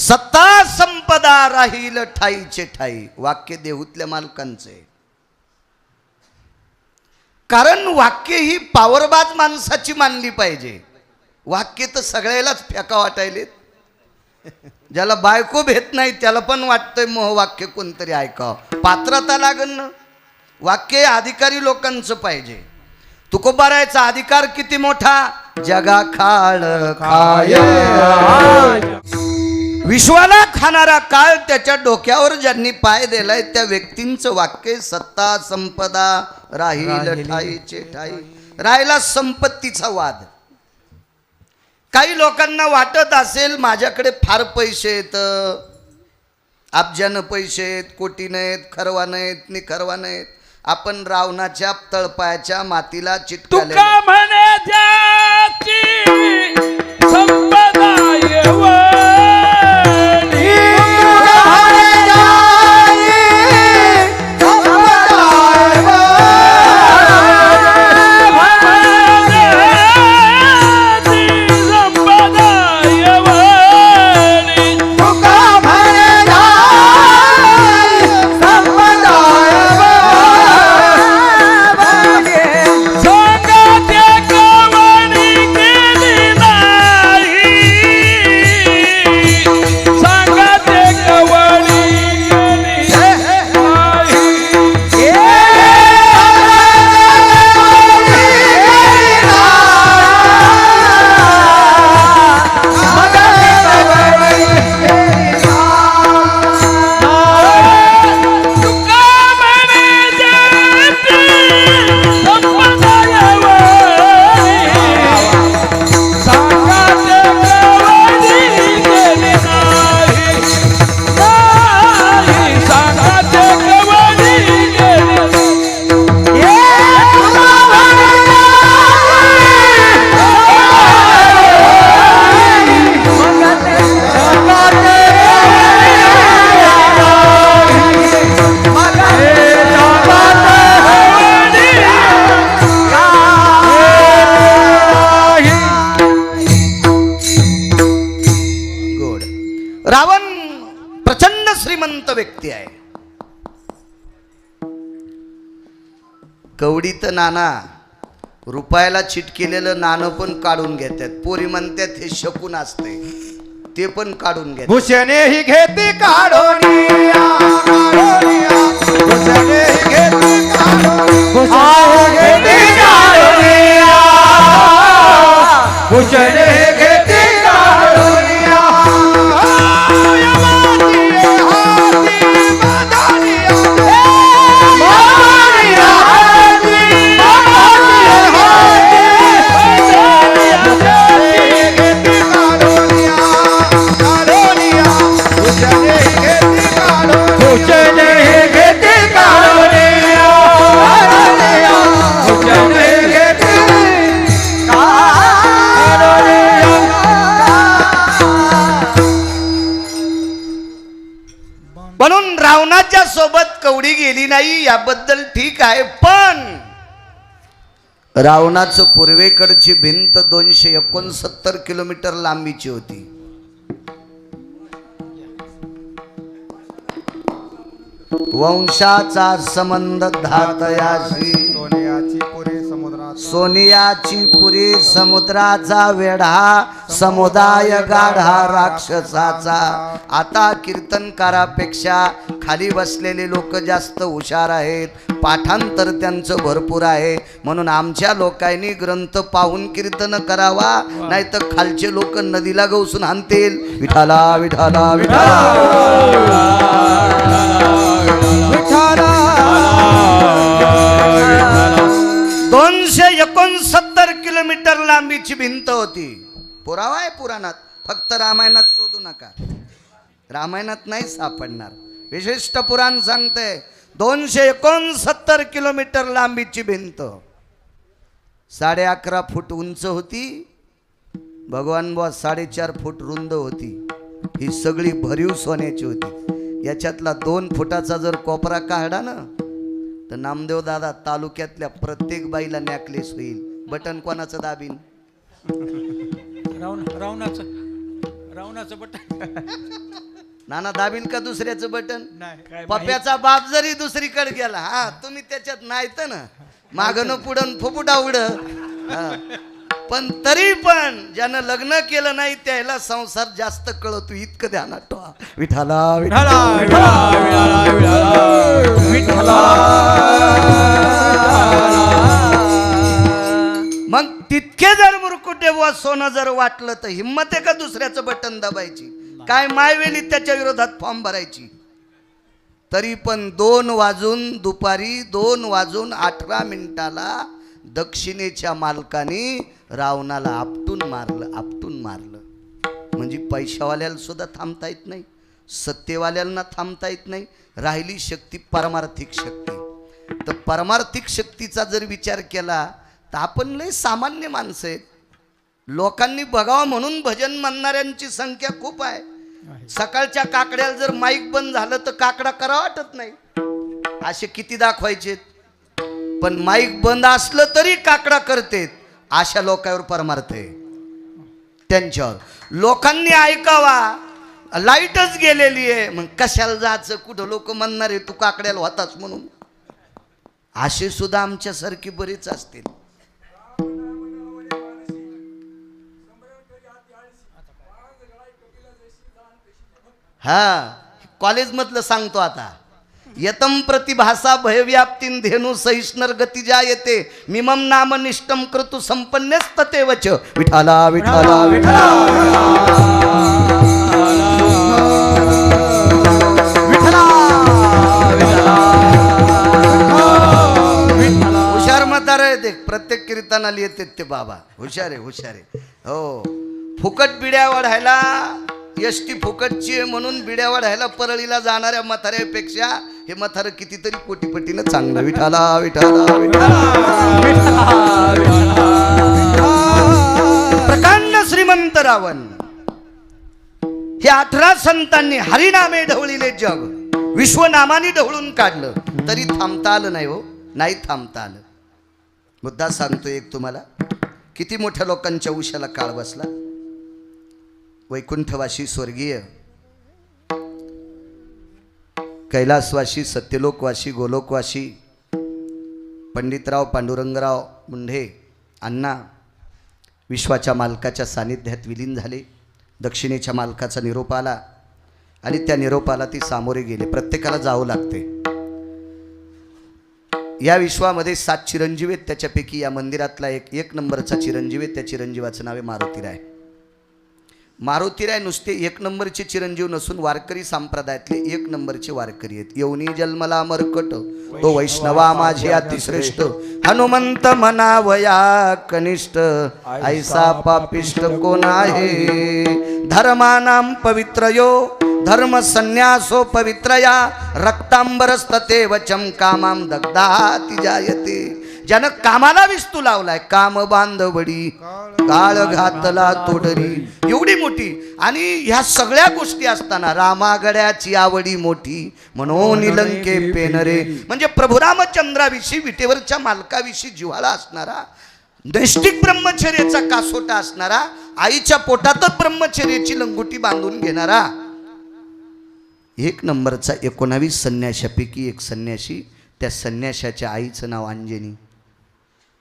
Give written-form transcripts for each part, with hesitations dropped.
सत्ता संपदा राहील ठाईचे ठाई. वाक्य देहूतल्या मालकांचे. कारण वाक्य ही पावरबाज माणसाची मानली पाहिजे. वाक्य तर सगळ्यालाच फेका वाटायलेत. ज्याला बायको भेट नाही त्याला पण वाटतंय मोहवाक्य कोणतरी ऐकावं. पात्रता लागन ना. वाक्य अधिकारी लोकांचं पाहिजे. तुकोबारायचा अधिकार किती मोठा. जगा खाळ खाय विश्वाला खाणारा काळ त्याच्या डोक्यावर ज्यांनी पाय दिलाय त्या व्यक्तींचं वाक्य सत्ता संपदा राहील ठाईचे ठाई. राहिला संपत्तीचा वाद. काही लोकांना वाटत असेल माझ्याकडे फार पैसे आहेत, अब्जानं पैसे आहेत, कोटी नाहीत, खरवा नाहीत, निखरवा नाहीत. आपण रावणाच्या तळपायाच्या मातीला चिटकाले. तुका म्हणे ज्याची संपदा येवणी. रावण प्रचंड श्रीमंत व्यक्ती आहे. कवडीत नाना रुपयाला चिटकेलेलं नाणं पण काढून घेतात. पोरी म्हणतात हे शकून असते ते पण काढून घेतात. भूषणे ही घेते काढोनिया भूषणे ही घेते काढोनिया भूषणे ही घेते काढोनिया. म्हणून रावणाच्या सोबत कवडी गेली नाही याबद्दल ठीक आहे. पण रावणाचं पूर्वेकडची भिंत 269 किलोमीटर लांबीची होती. वंशाचा संबंध धातयाशी सोनियाची पुरी समुद्राचा वेढा समुदाय गाढा राक्षसाचा. आता कीर्तनकारापेक्षा खाली बसलेले लोक जास्त हुशार आहेत. पाठांतर त्यांचं भरपूर आहे. म्हणून आमच्या लोकांनी ग्रंथ पाहून कीर्तन करावा, नाही तर खालचे लोक नदीला गवसून हाणतील. विठाला विठाला विठाला 269 किलोमीटर लांबीची भिंत होती. पुरावा आहे पुराणात. फक्त रामायणात शोधू नका. रामायणात नाही सापडणार. विशिष्ट पुराण सांगते 269 किलोमीटर लांबीची भिंत 11.5 फूट उंच होती. भगवान बुवा 4.5 फूट रुंद होती. ही सगळी भरीव सोन्याची होती. याच्यातला 2 फुटाचा जर कोपरा काढला ना तर नामदेव दादा तालुक्यातल्या प्रत्येक बाईला नॅकलेस होईल. बटन कोणाचं दाबीन. रावणाचं बटन नाना दाबील का दुसऱ्याचं बटन? नाही काय पप्प्याचा बाप जरी दुसरीकडे गेला, हा तुम्ही त्याच्यात नाहीत ना, मागणं पुढं फुफुटा उड, पण तरी पण ज्यानं लग्न केलं नाही त्याला संसार जास्त कळतो, इतकं ध्यानात ठेवा. विठाला विठाला विठाला विठाला विठाला. मग तितके जर मुरकुटे व सोनं जर वाटलं तर हिम्मत आहे का दुसऱ्याचं बटन दाबायची? काय मायवेली त्याच्या विरोधात फॉर्म भरायची? तरी पण 2 वाजून दुपारी 2:18 दक्षिणेच्या मालकाने रावणाला आपटून मारलं. म्हणजे पैशावाल्याला सुद्धा थांबता येत नाही, सत्तेवाल्यांना थांबता येत नाही. राहिली शक्ती परमार्थिक शक्ती. तर परमार्थिक शक्तीचा जर विचार केला तर आपण लय सामान्य माणसं आहेत. लोकांनी बघावं म्हणून भजन म्हणणाऱ्यांची संख्या खूप आहे. सकाळच्या काकड्याला जर माईक बंद झालं तर काकडा करा वाटत नाही, असे किती दाखवायचे. पण माईक बंद असलं तरी काकडा करतेत, अशा लोकांवर परमार्थ आहे. त्यांच्यावर लोकांनी ऐकावा. लाईटच गेलेली आहे, मग कशाला जायचं, कुठं लोक म्हणणार आहे तू काकड्याला होताच म्हणून. असे सुद्धा आमच्यासारखे बरेच असतील. हा कॉलेजमधलं सांगतो आता. यतम प्रतिभासा भयव्याप्तीन धेनु सहिष्णर गती जायते मिमम नाम निष्ठम कृतु संपन्नस्तते वच. विठाला विठाला विठाला हुशार म्हातार आहे ते. प्रत्येक कीर्तनाला येते ते बाबा. हुशार आहे. हो, फुकट बिड्या वाढायला, एसटी फुकटची आहे म्हणून बिड्या वाढायला परळीला जाणाऱ्या म्हाताऱ्यापेक्षा हे म्हातारं कितीतरी कोटीपटीनं चांगलं. विठाला विठाला प्रकांड श्रीमंत रावण हे 18 संतांनी हरिनामे ढवळीले जग, विश्वनामाने ढवळून काढलं, तरी थांबता आलं नाही. हो, नाही थांबता आलं. मुद्दा सांगतो एक तुम्हाला. किती मोठ्या लोकांच्या उशाला काळ बसला. वैकुंठवासी स्वर्गीय, कैलासवासी, सत्यलोकवासी, गोलोकवासी पंडितराव पांडुरंगराव मुंढे अण्णा विश्वाच्या मालकाच्या सानिध्यात विलीन झाले. दक्षिणेच्या मालकाचा निरोप आला आणि त्या निरोपाला ती सामोरे गेले. प्रत्येकाला जावं लागते. या विश्वामध्ये 7 चिरंजीव आहेत. त्याच्यापैकी या मंदिरातला एक नंबरचा चिरंजीव आहे. त्या चिरंजीवाचं नाव आहे मारुतीराय. मारुतीराय नुसते 1 नंबरचे चिरंजीव नसून वारकरी संप्रदायातले 1 नंबरचे वारकरी आहेत. येऊनी जन्मला मरकट तो वैष्णवा माझे अतिश्रेष्ठ, हनुमंत म्हणावया कनिष्ठ, ऐसा पापिष्ट कोण आहे. धर्मानाम पवित्रयो धर्म संन्यासो पवित्रया, रक्तांबरस्तते वचम कामाम दग्धाति जायते. ज्यानं कामाला विस्तू लावलाय, काम बांधवडी काळ घातला तोडरी. एवढी मोठी. आणि ह्या सगळ्या गोष्टी असताना रामागड्याची आवडी मोठी म्हणून लंके पेनरे. म्हणजे प्रभू रामचंद्राविषयी, विटेवरच्या मालकाविषयी जिव्हाळा असणारा, नैष्टिक ब्रह्मचर्याचा कासोटा असणारा, आईच्या पोटातच ब्रह्मचर्याची लंगोटी बांधून घेणारा 1 नंबरचा 19 संन्याशापैकी एक संन्याशी. त्या संन्याशाच्या आईचं नाव अंजनी.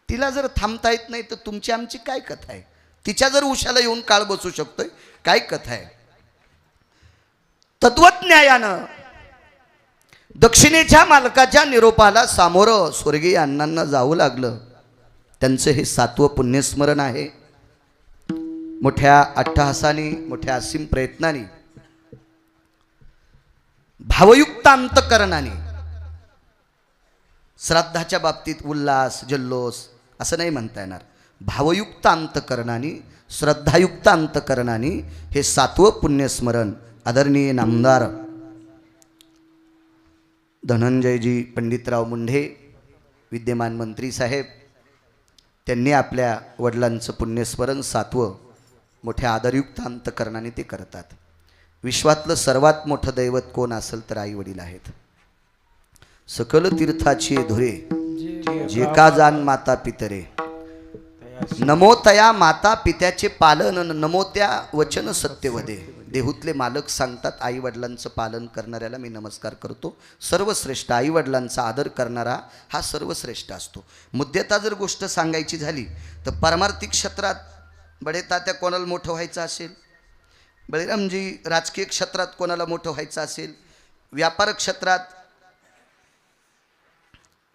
तिला जर थांबता येत नाही तर तुमची आमची काय कथा आहे? तिच्या जर उशाला येऊन काळ बसू शकतोय, काय कथा आहे? तत्वज्ञायानं दक्षिणेच्या मालकाच्या निरोपाला सामोरं स्वर्गीय अण्णांना जावं लागलं. त्यांचं हे 7वं पुण्यस्मरण आहे. मोठ्या अट्टहासाने, मोठ्या असीम प्रयत्नाने, भावयुक्त अंतकरणाने, श्राद्धाच्या बाबतीत उल्हास जल्लोष असं नाही म्हणता येणार. भावयुक्त अंतकरणाने, श्रद्धायुक्त अंतकरणाने हे 7वं पुण्यस्मरण आदरणीय नामदार धनंजयजी पंडितराव मुंढे विद्यमान मंत्री साहेब, त्यांनी आपल्या वडिलांचं पुण्यस्मरण 7वं मोठ्या आदरयुक्त अंतकरणाने ते करतात. विश्वातलं सर्वात मोठं दैवत कोण असेल तर आई वडील आहेत. सकल तीर्थाची धुरे जे का जाण माता पितरे. नमो तया माता पित्याचे पालन नमो त्या वचन सत्यवदे. देहूतले मालक सांगतात आई वडिलांचं पालन करणाऱ्याला मी नमस्कार करतो. सर्वश्रेष्ठ आई वडिलांचा आदर करणारा हा सर्वश्रेष्ठ असतो. मुद्द्याता जर गोष्ट सांगायची झाली तर पारमार्थिक क्षेत्रात बडे तात्या कोणाला मोठं व्हायचं असेल, बळीरामजी राजकीय क्षेत्रात कोणाला मोठं व्हायचं असेल, व्यापार क्षेत्रात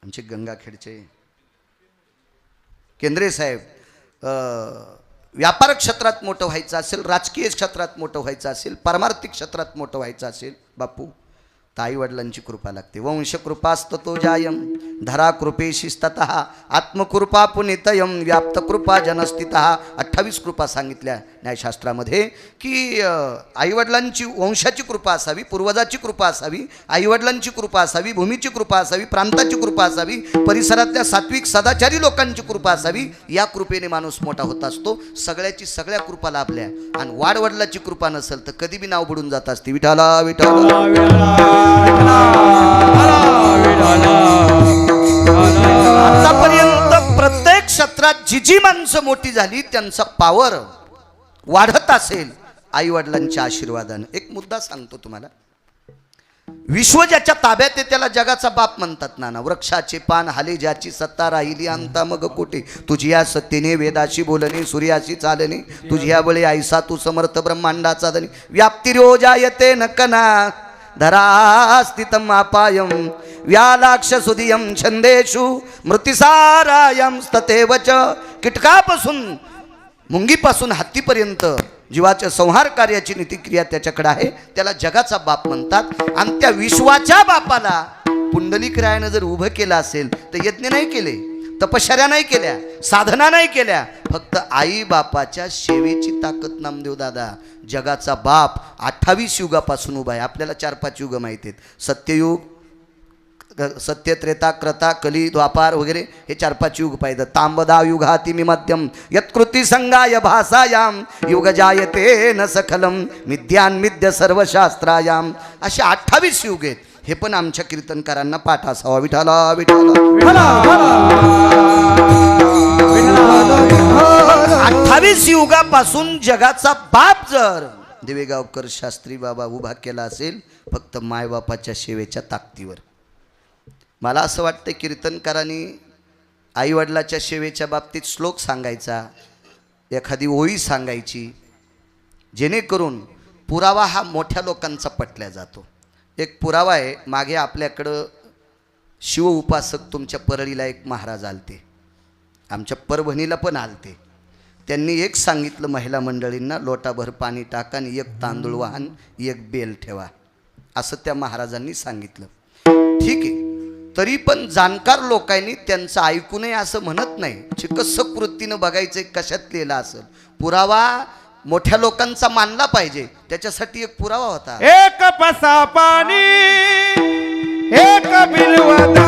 आमचे गंगाखेडचे केंद्रे साहेब व्यापार क्षेत्रात मोठं व्हायचं असेल, राजकीय क्षेत्रात मोठं व्हायचं असेल, पारमार्थिक क्षेत्रात मोठं व्हायचं असेल बापू तर आई वडिलांची कृपा लागते. वंशकृपास्ततो जायम धरा कृपेशिस्ततः आत्मकृपा पुनितयम व्याप्त कृपा जनस्थितः. 28 कृपा सांगितल्या न्यायशास्त्रामध्ये की आईवडिलांची वंशाची कृपा असावी, पूर्वजाची कृपा असावी, आईवडिलांची कृपा असावी, भूमीची कृपा असावी, प्रांताची कृपा असावी, परिसरातल्या सात्विक सदाचारी लोकांची कृपा असावी. या कृपेने माणूस मोठा होत असतो. सगळ्याची सगळ्या कृपा लाभल्या आणि वाडवडिलाची कृपा नसेल तर कधी बी नाव बुडून जात असते. विठाला विठाला. आतापर्यंत प्रत्येक क्षेत्रात जी जी माणसं मोठी झाली त्यांचा पावर वाढत असेल आई वडिलांच्या आशीर्वादानं. एक मुद्दा सांगतो तुम्हाला. विश्व ज्याच्या ताब्यात आहे त्याला जगाचा बाप म्हणतात नाना. वृक्षाचे पान हाले ज्याची सत्ता राहिली अंता मग कोठे. तुझ्या सत्तेने वेदाशी बोलणे सूर्याशी चालणे तुझ्या बळे ऐसा तू समर्थ ब्रह्मांडाचा धनी. व्याप्तिरोजायते नकना धरास्थितम अपायम व्यालाक्ष सुदियम छंदेषु मृतिसारायम स्ततेवच. कीटकापासून मुंगीपासून हत्तीपर्यंत जीवाच्या संहार कार्याची नीतिक्रिया त्याच्याकडे आहे. त्याला जगाचा बाप म्हणतात. आणि त्या विश्वाच्या बापाला पुंडलिक रायानं जर उभं केलं असेल तर यज्ञ नाही केले, तपश्चर्या नाही केल्या, साधना नाही केल्या, फक्त आई बापाच्या सेवेची ताकद. नामदेव दादा जगाचा बाप 28 युगापासून उभा आहे. आपल्याला 4-5 युग माहिती आहेत. सत्ययुग, सत्य, त्रेता, क्रता, कली, द्वापार वगैरे हे 4-5 युग पाहिजे. तांबदा युगाति मध्यम यत्कृती संगाय भासायाम युग जायते न सखलम मिद्यान मिद्य सर्वशास्त्रायाम. असे 28 युग आहेत. हे पण आमच्या कीर्तनकारांना पाठ असावा. विठाला विठाला. 28 युगापासून जगाचा बाप जर दिवेगावकर शास्त्री बाबा उभा केला असेल फक्त मायबापाच्या सेवेच्या ताकदीवर. मला असं वाटतं कीर्तनकारांनी आईवडिलाच्या सेवेच्या बाबतीत श्लोक सांगायचा, एखादी ओळी सांगायची, जेणेकरून पुरावा हा मोठ्या लोकांचा पटल्या जातो. एक पुरावा आहे. मागे आपल्याकडं शिव उपासक तुमच्या परळीला एक महाराज आलते, आमच्या परभणीला पण आलते. त्यांनी एक सांगितलं महिला मंडळींना, लोटाभर पाणी टाका आणि एक तांदूळ वाहन एक बेल ठेवा, असं त्या महाराजांनी सांगितलं. ठीक आहे. तरी पण जाणकार लोकांनी त्यांचं ऐकू नये असं म्हणत नाही. चिकित्सक वृत्तीनं बघायचं कशात लिहिलं असेल. पुरावा मोठ्या लोकांचा मानला पाहिजे. त्याच्यासाठी एक पुरावा होता. एक पसा पाणी एक बिलवद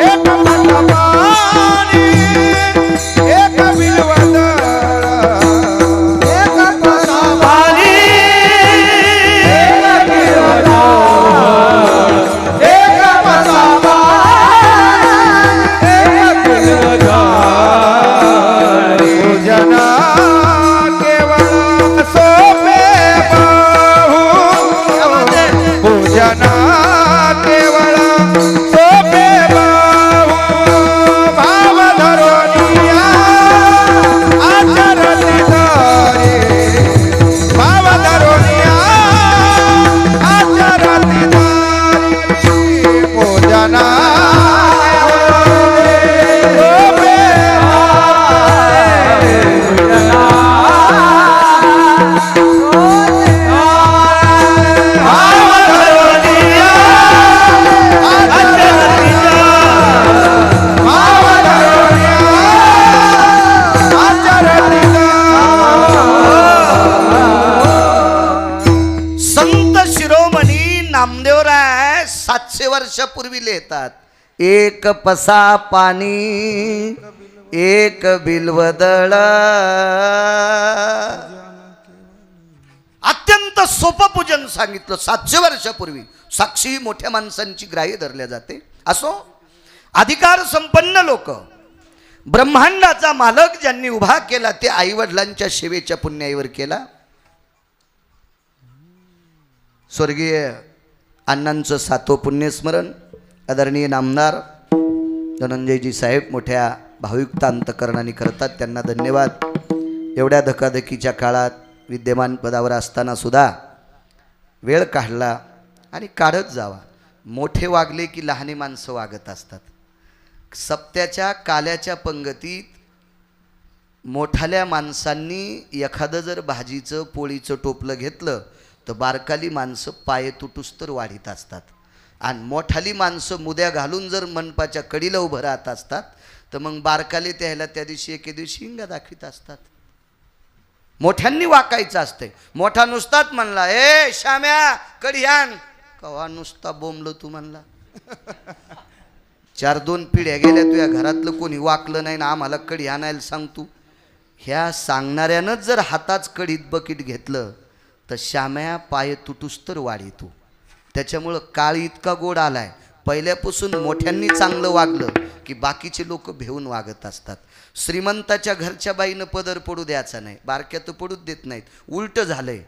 एक पसा पाणी एक बिलवद एक पसा पाणी एक बिलवद एक पसा पाणी एक बिलवद. जना नामदेवराय 700 वर्षापूर्वी लिहितात. एक पसा पाणी एक बिल्वदळ. अत्यंत सोपं पूजन सांगितलं 700 वर्षापूर्वी. साक्षी मोठ्या माणसांची ग्राह्य धरल्या जाते. असो अधिकार संपन्न लोक ब्रह्मांडाचा मालक ज्यांनी उभा केला ते आईवडिलांच्या सेवेच्या पुण्याईवर केला. स्वर्गीय अण्णांचं 7वं पुण्यस्मरण. आदरणीय नामदार धनंजयजी साहेब मोठ्या भावयुक्त अंतकरणाने करतात, त्यांना धन्यवाद. एवढ्या धकाधकीच्या काळात विद्यमान पदावर असताना सुद्धा वेळ काढला आणि काढत जावा. मोठे वागले की लहाने माणसं वागत असतात. सप्त्याच्या काल्याच्या पंगतीत मोठाल्या माणसांनी एखादं जर भाजीचं पोळीचं टोपलं घेतलं तर बारकाली माणसं पाय तुटूस तर वाढीत असतात. आणि मोठाली माणसं मुद्या घालून जर मंडपाच्या कडीला उभं राहत असतात तर मग बारकाले त्याला त्या दिवशी एके दिवशी हिंगा दाखवित असतात. मोठ्यांनी वाकायचं असतंय. मोठा नुसताच म्हणला ए श्याम्या कडी आण, कवा नुसता बोंबलो तू म्हणला. 4-2 पिढ्या गेल्या तुझ्या घरातलं कोणी वाकलं नाही ना आम्हाला कडी आणायला सांगतो. ह्या सांगणाऱ्यानंच जर हाताच कडीत बकीट घेतलं तर श्याम्या पाय तुटूस तर वाढीतो. त्याच्यामुळं काळ इतका गोड आलाय. पहिल्यापासून मोठ्यांनी चांगलं वागलं की बाकीचे लोक भेऊन वागत असतात. श्रीमंताच्या घरच्या बाईनं पदर पडू द्यायचा नाही, बारक्या तर पडूच देत नाहीत. उलट झालंय.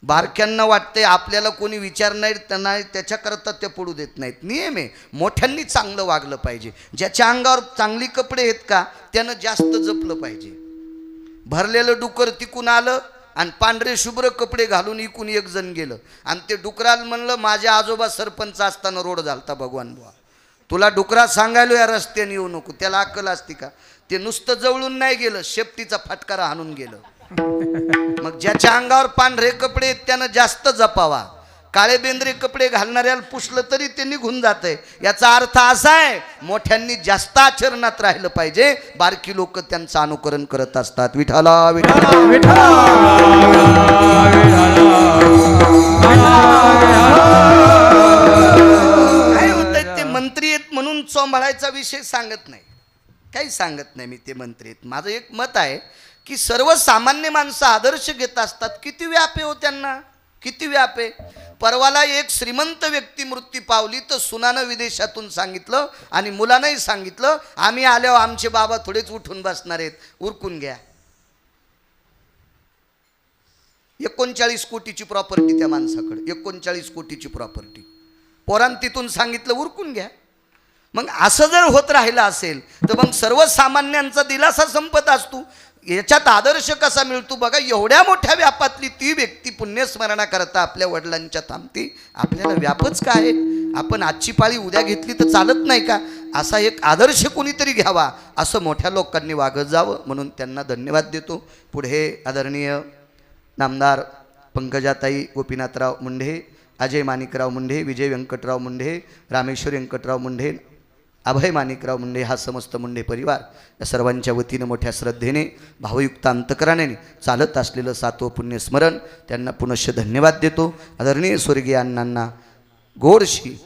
बारक्यांना वाटतंय आपल्याला कोणी विचार नाही त्यांना त्याच्याकरता ते पडू देत नाहीत. नियम आहे. मोठ्यांनी चांगलं वागलं पाहिजे. ज्याच्या अंगावर चांगली कपडे आहेत का त्यानं जास्त जपलं पाहिजे. भरलेलं डुकर तिकून आलं आणि पांढरे शुभ्र कपडे घालून इकून एक जण गेलं आणि ते डुकराला म्हणलं माझ्या आजोबा सरपंच असताना रोड झालता भगवान बुवा, तुला डुकरा सांगायलो या रस्त्याने येऊ नको. त्याला अक्कल असती का? ते नुसतं जवळून नाही गेलं, शेपटीचा फटकारा हाणून गेलं. मग ज्याच्या अंगावर पांढरे कपडे आहेत त्यानं जास्त जपावा. काळे बेंद्रे कपडे घालणाऱ्याला पुसलं तरी ते निघून जातंय. याचा अर्थ असा आहे मोठ्यांनी जास्त आचरणात राहिलं पाहिजे. बारकी लोक त्यांचं अनुकरण करत असतात. विठाला विठाला काय होतंय ते मंत्री आहेत म्हणून चोंबाळायचा विषय सांगत नाही, काही सांगत नाही मी. ते मंत्री आहेत. माझं एक मत आहे की सर्वसामान्य माणसं आदर्श घेत असतात. किती व्याप आहे हो त्यांना, किती व्याप आहे. परवाला एक श्रीमंत व्यक्ती मृत्यू पावली तर सुनानं विदेशातून सांगितलं आणि मुलानंही सांगितलं आम्ही आल्यावर आमचे बाबा थोडेच उठून बसणार आहेत, उरकून घ्या. 39 कोटीची प्रॉपर्टी त्या माणसाकडे, 39 कोटीची प्रॉपर्टी. पोरान तिथून सांगितलं उरकून घ्या. मग असं जर होत राहिलं असेल तर मग सर्वसामान्यांचा दिलासा संपत असतो. याच्यात आदर्श कसा मिळतो बघा. एवढ्या मोठ्या व्यापातली ती व्यक्ती पुण्यस्मरणा करता आपल्या वडिलांच्या थांबते. आपल्याला व्यापच काय? आपण आजची पाळी उद्या घेतली तर चालत नाही का? असा एक आदर्श कोणीतरी घ्यावा, असं मोठ्या लोकांनी वागत जावं. म्हणून त्यांना धन्यवाद देतो. पुढे आदरणीय नामदार पंकजाताई गोपीनाथराव मुंढे, अजय माणिकराव मुंढे, विजय व्यंकटराव मुंढे, रामेश्वर व्यंकटराव मुंढे, अभय माणिकराव मुंढे, हा समस्त मुंढे परिवार या सर्वांच्या वतीनं मोठ्या श्रद्धेने भावयुक्त अंतकरणाने चालत असलेलं 7वं पुण्यस्मरण त्यांना पुनश्च धन्यवाद देतो. आदरणीय स्वर्गीय अण्णांना गोडशी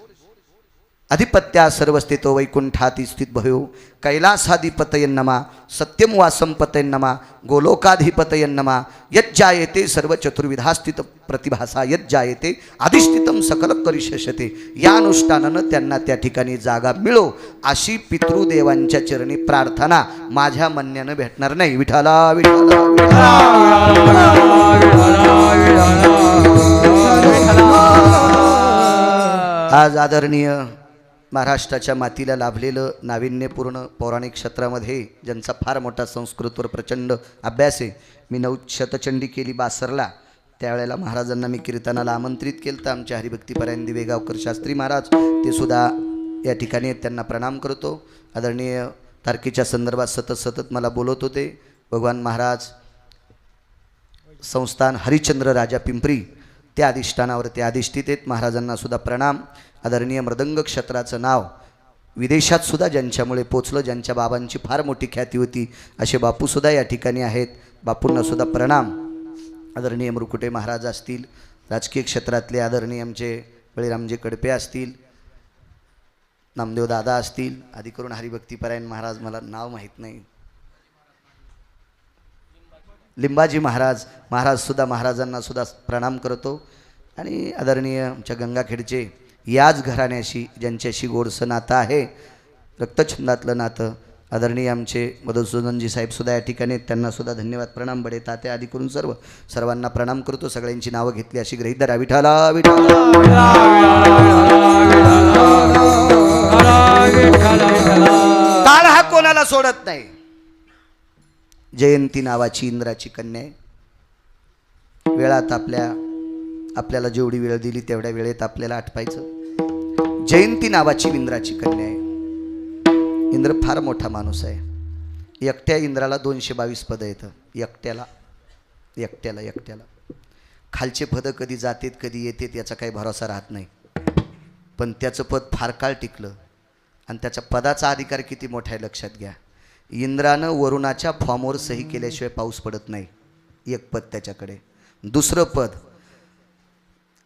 अधिपत्या सर्वस्थितो वैकुंठाती स्थित भयो कैलासाधिपतयन्नमा सत्यम वासम पतयन्नमा गोलोकाधिपतयन्नमा यज्जायते सर्व चतुर्विधा स्थित प्रतिभासा यज्जायते अधिष्ठितम सकल करिष्यते. या अनुष्ठानानं त्यांना त्या ठिकाणी जागा मिळो अशी पितृदेवांच्या चरणी प्रार्थना माझ्या म्हणण्यानं भेटणार नाही. विठाला विठाला आज आदरणीय महाराष्ट्राच्या मातीला लाभलेलं नाविन्यपूर्ण पौराणिक क्षेत्रामध्ये ज्यांचा फार मोठा संस्कृतवर प्रचंड अभ्यास आहे. मी 9 शतचंडी केली बासरला. त्यावेळेला महाराजांना मी कीर्तनाला आमंत्रित केलं तर आमचे हरिभक्तीपरायण दिवेगावकर शास्त्री महाराज ते सुद्धा या ठिकाणी आहेत. त्यांना प्रणाम करतो. आदरणीय तारखेच्या संदर्भात सतत मला बोलत होते. भगवान महाराज संस्थान हरिश्चंद्र राजा पिंपरी त्या अधिष्ठानावर ते अधिष्ठित आहेत. महाराजांना सुद्धा प्रणाम. आदरणीय मृदंग क्षेत्राचं नाव विदेशात सुद्धा ज्यांच्यामुळे पोचलं, ज्यांच्या बाबांची फार मोठी ख्याती होती असे बापूसुद्धा या ठिकाणी आहेत. बापूंना सुद्धा प्रणाम. आदरणीय मृकुटे महाराज असतील, राजकीय क्षेत्रातले आदरणीय आमचे बळीरामजी कडपे असतील, नामदेव दादा असतील, आदी करून हरिभक्तीपरायण महाराज मला नाव माहीत नाही, लिंबाजी महाराजसुद्धा महाराजांना सुद्धा प्रणाम करतो. आणि आदरणीय आमच्या गंगाखेडचे याच घराण्याशी ज्यांच्याशी गोडसं नातं आहे, रक्तछंदातलं नातं, आदरणीय आमचे मधुसूदनजी साहेब सुद्धा या ठिकाणी आहेत. त्यांना सुद्धा धन्यवाद, प्रणाम. बडे तात्या आदी करून सर्वांना प्रणाम करतो. सगळ्यांची नावं घेतली अशी गृहीत धरा. विठाला विठाला. काळ हा कोणाला सोडत नाही. जयंती नावाची इंद्राची कन्या आहे. वेळात आपल्याला जेवढी वेळ दिली तेवढ्या वेळेत आपल्याला आटपायचं. जयंती नावाची इंद्राची कन्या आहे. इंद्र फार मोठा माणूस आहे. एकट्या इंद्राला 222 पदं येतं. एकट्याला खालचे पदं कधी जातेत कधी येतेत याचा काही भरोसा राहत नाही. पण त्याचं पद फार काळ टिकलं आणि त्याच्या पदाचा अधिकार किती मोठा आहे लक्षात घ्या. इंद्रानं वरुणाच्या फॉर्मवर सही केल्याशिवाय पाऊस पडत नाही. एक पद त्याच्याकडे. दुसरं पद,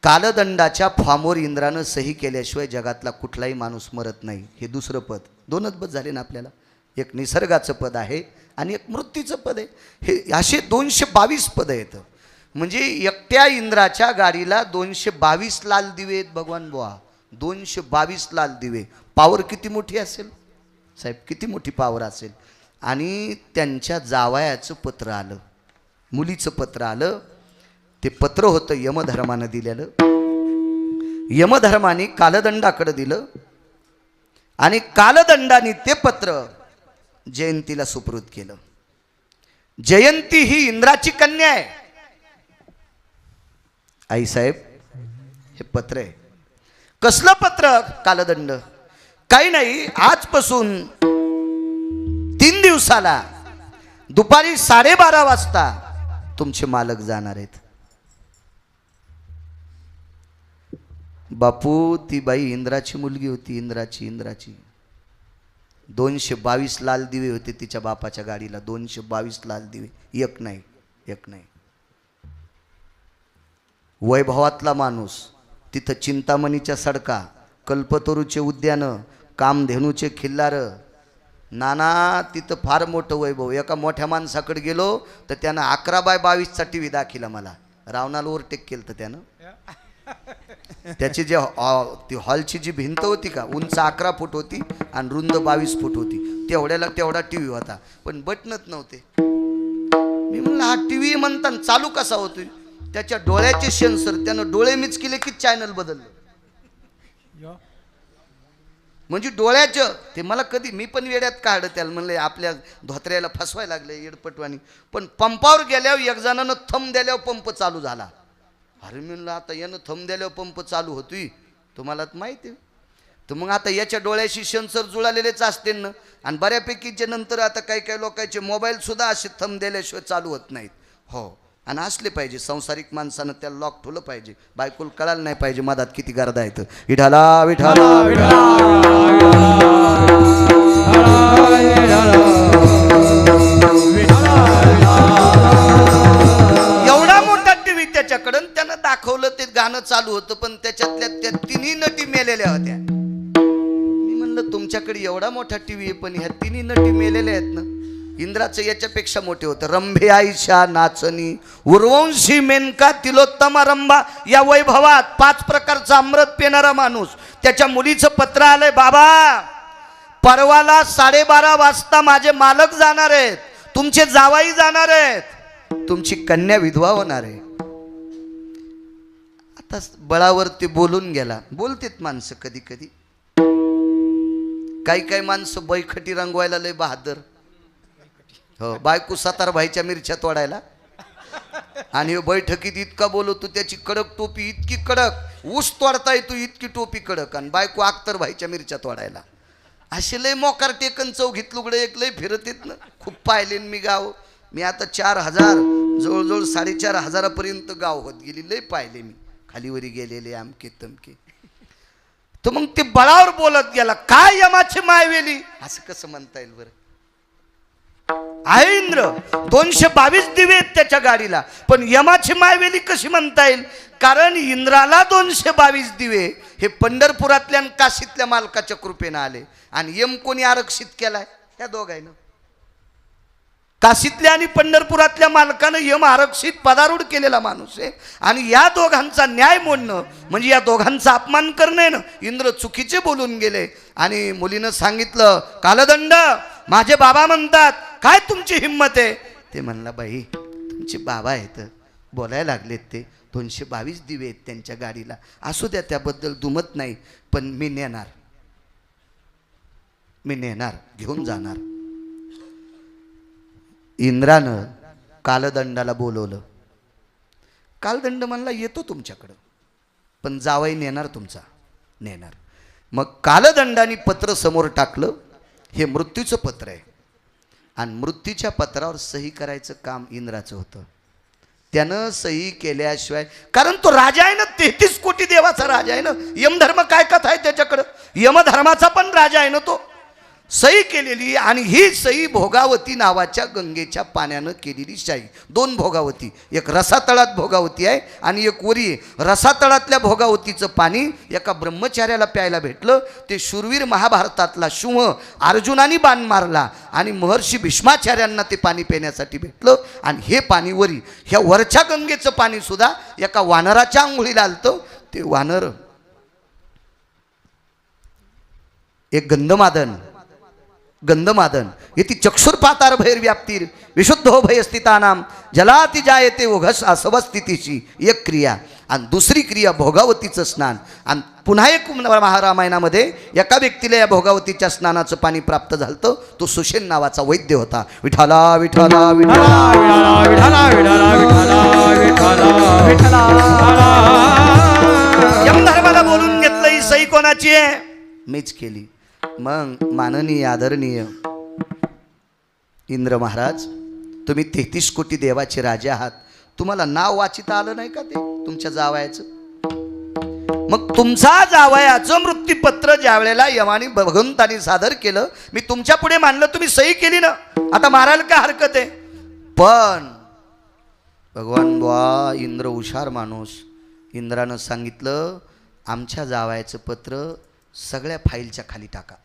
कालदंडाच्या फॉर्मवर इंद्रानं सही केल्याशिवाय जगातला कुठलाही माणूस मरत नाही. हे दुसरं पद. दोनच पद झाले ना आपल्याला. एक निसर्गाचं पद आहे आणि एक मृत्यूचं पद आहे. हे असे 222 पदं येतं. म्हणजे एकट्या इंद्राच्या गाडीला 222 लाल दिवे आहेत भगवान बुवा. 222 लाल दिवे. पावर किती मोठी असेल साहेब, किती मोठी पावर असेल. आणि त्यांच्या जावयाचं पत्र आलं, मुलीचं पत्र आलं. ते पत्र होतं यमधर्मानं दिलेलं. यमधर्माने कालदंडाकडे दिलं आणि कालदंडाने ते पत्र जयंतीला सुपूर्द केलं. जयंती ही इंद्राची कन्या आहे. आई साहेब, हे पत्र आहे. कसलं पत्र? कालदंड. काही नाही, आजपासून 3 दिवसाला दुपारी 12:30 वाजता तुमचे मालक जाणार आहेत. बापू, ती बाई इंद्राची मुलगी होती. इंद्राची 222 लाल दिवे होते तिच्या बापाच्या गाडीला. 222 लाल दिवे. एक नाही. वैभवातला माणूस. तिथं चिंतामणीच्या सडका, कल्पतरूचे उद्यानं, कामधेनूचे खिल्लारं. नाना, तिथं फार मोठं वैभव. एका मोठ्या माणसाकडे गेलो तर त्यानं 11x22चा टीव्ही दाखिला मला. रावणाला ओव्हरटेक केलं तर त्यानं. त्याची ती हॉलची जी भिंत होती का, उंच 11 फूट होती आणि रुंद 22 फूट होती. तेवढ्याला तेवढा टीव्ही होता, पण बटनच नव्हते. मी म्हणलं हा टीव्ही म्हणताना चालू कसा होतोय? त्याच्या डोळ्याचे सेन्सर, त्यानं डोळे मिच केले की चॅनल बदललं. म्हणजे डोळ्याचं ते मला कधी, मी पण वेड्यात काढलं त्याला. म्हणले आपल्या धोत्र्याला फसवायला लागले येडपटवानी. पण पंपावर गेल्यावर एक जणानं थंब दिल्यावर पंप चालू झाला. अरे म्हणलं आता यानं थंब दिल्यावर पंप चालू होतोय, तुम्हाला माहिती आहे. तर मग आता याच्या डोळ्याशी सेन्सर जुळालेलेच असते ना. आणि बऱ्यापैकीच्या नंतर आता काही लोकांचे मोबाईल सुद्धा असे थंब दिल्याशिवाय चालू होत नाहीत. हो, आणि असले पाहिजे. संसारिक माणसानं त्याला लॉक ठेवलं पाहिजे. बायकोला कळायला नाही पाहिजे मधात किती गर्दा येतं. विठाला विठाला. एवढा मोठा टीव्ही त्याच्याकडं, त्यानं दाखवलं. ते गाणं चालू होतं, पण त्याच्यातल्या त्या 3 नटी मेलेल्या होत्या. मी म्हणलं तुमच्याकडे एवढा मोठा टीव्ही आहे पण ह्या 3 नटी मेलेल्या आहेत ना. इंद्राचं याच्यापेक्षा मोठे होतं. रंभे आईशा नाचणी, उर्वंशी मेनका, तिलोत्तमा रंभा. या वैभवात 5 प्रकारचा अमृत पिणारा माणूस. त्याच्या मुलीचं पत्र आलंय, बाबा परवाला 12:30 वाजता माझे मालक जाणार आहेत, तुमचे जावाई जाणार आहेत, तुमची कन्या विधवा होणार आहे. आता बळावर ते बोलून गेला. बोलतेत माणसं कधी कधी. काही माणसं बैखटी रंगवायला लय बहादर. हो, बायको 7 भाईच्या मिरच्या तोडायला. आणि बैठकीत इतका बोलतो, त्याची कडक टोपी इतकी कडक, ऊस तोडता येतो इतकी टोपी कडक, आणि बायको 11 भाईच्या मिरच्या तोडायला. असे लय मोकार टेकन चौघीत लुगडे एक लय फिरत येत ना. खूप पाहिले मी गाव. मी आता 4,000 जवळजवळ 4,500 पर्यंत गाव होत गेली. लय पाहिले मी, खालीवरी गेलेले अमके तमके. तर मग ते बळावर बोलत गेला. काय यमाची मायवेली, असं कसं म्हणता येईल बरं? आहे इंद्र, 222 दिवे आहेत त्याच्या गाडीला, पण यमाची मायवेली कशी म्हणता येईल? कारण इंद्राला 222 दिवे हे पंढरपुरातल्या आणि काशीतल्या मालकाच्या कृपेनं आले. आणि यम कोणी आरक्षित केलाय? या दोघांना. काशीतल्या आणि पंढरपुरातल्या मालकानं यम आरक्षित पदारूढ केलेला माणूस आहे. आणि या दोघांचा न्याय मोडणं म्हणजे या दोघांचा अपमान करणं. इंद्र चुकीचे बोलून गेले. आणि मुलीनं सांगितलं, कालदंड माझे बाबा म्हणतात काय तुमची हिंमत आहे. ते म्हणला बाई तुमचे बाबा आहेत बोलायला लागलेत, ते 222 दिवे आहेत त्यांच्या गाडीला, असू द्या त्याबद्दल दुमत नाही, पण मी नेणार घेऊन जाणार. इंद्रानं कालदंडाला बोलवलं. कालदंड म्हणला येतो तुमच्याकडं, पण जावई नेणार तुमचा, नेणार. मग कालदंडाने पत्र समोर टाकलं, हे मृत्यूचं पत्र आहे आणि मृत्यूच्या पत्रावर सही करायचं काम इंद्राचं होतं. त्यानं सही केल्याशिवाय, कारण तो राजा आहे ना, 33 कोटी देवाचा राजा आहे ना, यमधर्म काय कथा आहे त्याच्याकडं, यमधर्माचा पण राजा आहे ना तो. सही केलेली, आणि ही सही भोगावती नावाच्या गंगेच्या पाण्यानं केलेली शाही. 2 भोगावती, एक रसातळात भोगावती आहे आणि एक वरी आहे. रसातळातल्या भोगावतीचं पाणी एका ब्रह्मचार्याला प्यायला भेटलं. ते शूरवीर महाभारतातला शुंह अर्जुनाने बाण मारला आणि महर्षी भीष्माचार्यांना ते पाणी पिण्यासाठी भेटलं. आणि हे पाणी वरी, ह्या वरच्या गंगेचं पाणी सुद्धा एका वानराच्या आंघोळीला आलतं. ते वानर एक गंधमादन येती चक्षुर्पातार भैर्व्याप्तीर विशुद्धो भयस्थितानाम जलाति जायते ओघस असवस्थितीची एक क्रिया. आणि दुसरी क्रिया भोगावतीचं स्नान. आणि पुन्हा एक महारामायणामध्ये एका व्यक्तीला या भोगावतीच्या स्नानाचं पाणी प्राप्त झालं. तो सुषेण नावाचा वैद्य होता. विठाला विठाला विठाला यमधर्माला बोलून घेतलं, ही सही कोणाची आहे? मीच केली. मग माननीय आदरणीय इंद्र महाराज, तुम्ही 33 कोटी देवाचे राजे आहात, तुम्हाला नाव वाचिता आलं नाही का ते तुमच्या जावयाचं? मग तुमचा जावयाचं मृत्यूपत्र ज्या वेळेला यमानी भगवंतानी सादर केलं, मी तुमच्या पुढे मांडलं, तुम्ही सही केली ना, आता मारायला काय हरकत आहे? पण भगवान बुवा इंद्र हुशार माणूस, इंद्रानं सांगितलं आमच्या जावयाचं पत्र सगळ्या फाईलच्या खाली टाका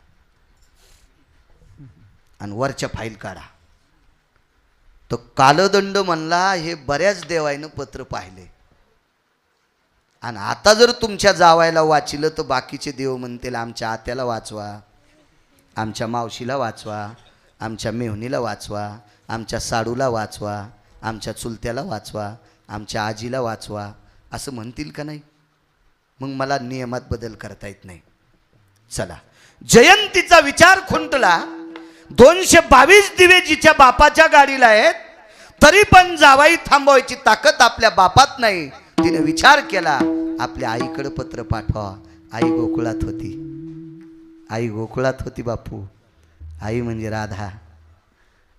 आणि वरच्या फाईल काढा. तो कालदंड म्हणला हे बऱ्याच देवाईनं पत्र पाहिले, आणि आता जर तुमच्या जावायला वाचिलं तर बाकीचे देव म्हणतील आमच्या आत्याला वाचवा, आमच्या मावशीला वाचवा, आमच्या मेहुणीला वाचवा, आमच्या साडूला वाचवा, आमच्या चुलत्याला वाचवा, आमच्या आजीला वाचवा, असं म्हणतील का नाही? मग मला नियमात बदल करता येत नाही. चला, जयंतीचा विचार खुंटला. 222 दिवे जिच्या बापाच्या गाडीला आहेत, तरी पण जावाई थांबवायची ताकद आपल्या बापात नाही. तिने विचार केला आपल्या आईकडे पत्र पाठवा. आई गोकुळात होती बापू. आई म्हणजे राधा.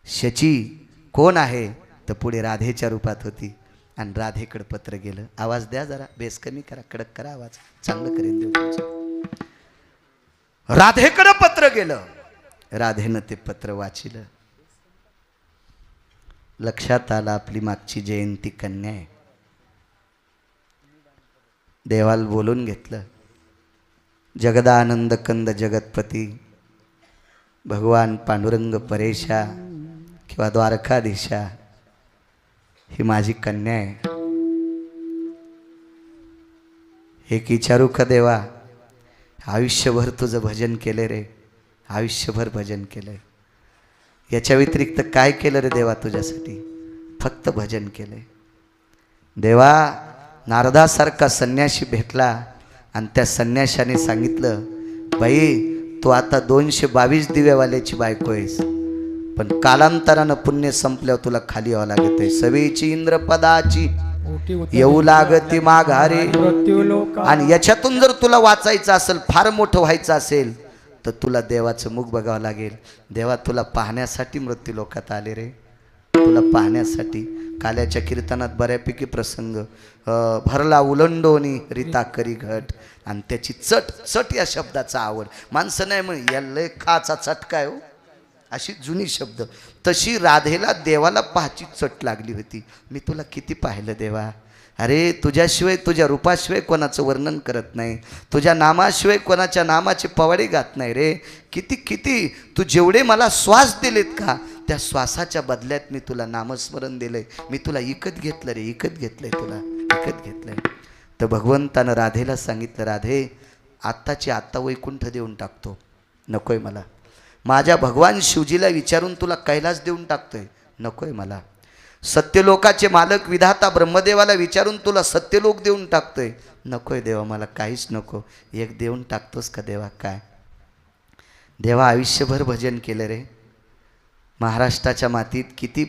शची कोण आहे तर पुढे राधेच्या रूपात होती, आणि राधेकडे पत्र गेलं. आवाज द्या जरा, बेस कमी करा, कडक करा आवाज, चांगलं करेन देऊ तुमचं. राधेकडे पत्र गेलं. राधेनं ते पत्र वाचिलं. लक्षात आलं आपली मागची जयंती कन्या आहे. देवाला बोलून घेतलं. जगदानंद कंद जगतपती भगवान पांडुरंग परेशा किंवा द्वारकाधीशा, ही माझी कन्या आहे. एक विचारू का देवा, आयुष्यभर तुझं भजन केले रे, आयुष्यभर भजन केलंय. याच्या व्यतिरिक्त काय केलं रे देवा तुझ्यासाठी? फक्त भजन केलंय. देवा, नारदासारखा संन्यासी भेटला आणि त्या संन्याशाने सांगितलं, बाई तू आता 222 दिव्यावाल्याची बायको आहेस, पण कालांतरानं पुण्य संपल्यावर तुला खाली यावं लागत. सवेची इंद्रपदाची येऊ लागती माघारे. आणि याच्यातून जर तुला वाचायचं असेल, फार मोठं व्हायचं असेल, तर तुला देवाचं मुख बघावं लागेल. देवा तुला पाहण्यासाठी मृत्यू लोकात आले रे, तुला पाहण्यासाठी. काल्याच्या कीर्तनात बऱ्यापैकी प्रसंग, भरला उलंडोनी रीता करी घट, आणि त्याची चट या शब्दाचा आवड. माणसं नाही म्हण याला खाचा चटका आहे हो, अशी जुनी शब्द. तशी राधेला देवाला पाहायची चट लागली होती. मी तुला किती पाहिलं देवा, अरे तुझ्याशिवाय, तुझ्या रूपाशिवाय कोणाचं वर्णन करत नाही, तुझ्या नामाशिवाय कोणाच्या नामाचे पवाडे गात नाही रे. किती किती तू जेवढे मला श्वास दिलेत का, त्या श्वासाच्या बदल्यात मी तुला नामस्मरण दिलंय. मी तुला इकत घेतलं रे, इकत घेतलंय, तुला इकत घेतलंय. तर भगवंतानं राधेला सांगितलं, राधे आत्ताची आत्ता वैकुंठ देऊन टाकतो, नकोय मला. माझ्या भगवान शिवजीला विचारून तुला कैलास देऊन टाकतोय, नकोय मला. सत्यलोकाचे मालक विधाता ब्रह्मदेवाला विचारून तुला सत्यलोक देऊन टाकतोय, नकोय देवा मला काहीच नको. एक देऊन टाकतोस का देवा? काय देवा, आयुष्यभर भजन केलं रे. महाराष्ट्राच्या मातीत किती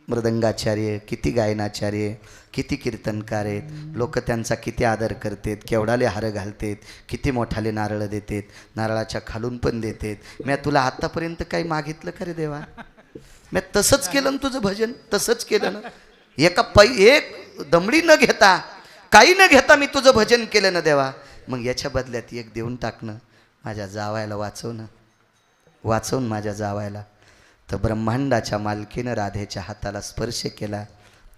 मृदंगाचार्य, किती गायनाचार्य, किती कीर्तनकार आहेत. लोक त्यांचा किती आदर करतात, केवढाले हार घालतात, किती मोठाले नारळ देतात, नारळाच्या खालून पण देतात. मी तुला आत्तापर्यंत काही मागितलं का रे देवा? मी तसंच केलं ना तुझं भजन, तसंच केलं ना. एक दमडी न घेता, काही न घेता मी तुझं भजन केलं ना देवा. मग याच्या बदल्यात एक देऊन टाकणं, माझ्या जावायला वाचवणं, वाचवून माझ्या जावायला. तर ब्रह्मांडाच्या मालकीनं राधेच्या हाताला स्पर्श केला.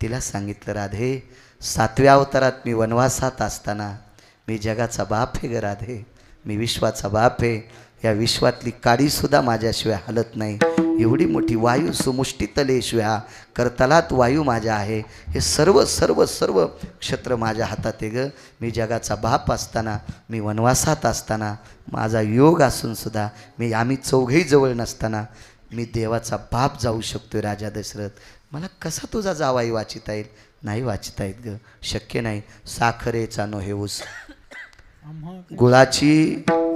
तिला सांगितलं, राधे, 7व्या अवतारात मी वनवासात असताना मी जगाचा बाप आहे ग राधे, मी विश्वाचा बाप आहे. या विश्वातली काडीसुद्धा माझ्याशिवाय हलत नाही. एवढी मोठी वायू सुमुष्टी तलेशिवाय करतलात वायू माझ्या आहे. हे सर्व सर्व सर्व क्षत्र माझ्या हातात आहे ग. मी जगाचा बाप असताना, मी वनवासात असताना, माझा योग असूनसुद्धा आम्ही चौघेही जवळ नसताना मी देवाचा बाप जाऊ शकतोय. राजा दशरथ, मला कसा तुझा जावाई वाचिता येईल? नाही वाचिता येत ग, शक्य नाही. साखरेचा नो हे ऊस,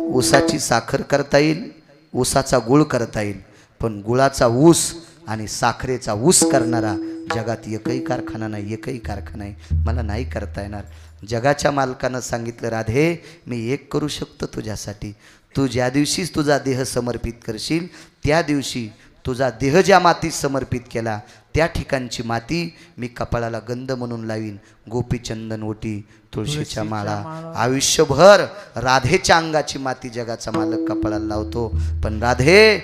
ऊसाची साखर करता येईल, ऊसाचा गुळ करता येईल, पण गुळाचा ऊस आणि साखरेचा ऊस करणारा जगात एकही कारखाना नाही, एकही कारखाना नाही. मला नाही करता येणार. जगाच्या मालकानं सांगितलं, राधे, मी एक करू शकतो तुझ्यासाठी. तू ज्या दिवशीच तुझा देह समर्पित करशील, त्या दिवशी तुझा देह ज्या मातीत समर्पित केला, त्या ठिकाणची माती मी कपाळाला गंध म्हणून लावीन. गोपीचंदन ओटी, तुळशीच्या माळा, आयुष्यभर राधेच्या अंगाची माती जगाचा मालक कपाळाला लावतो. पण राधे,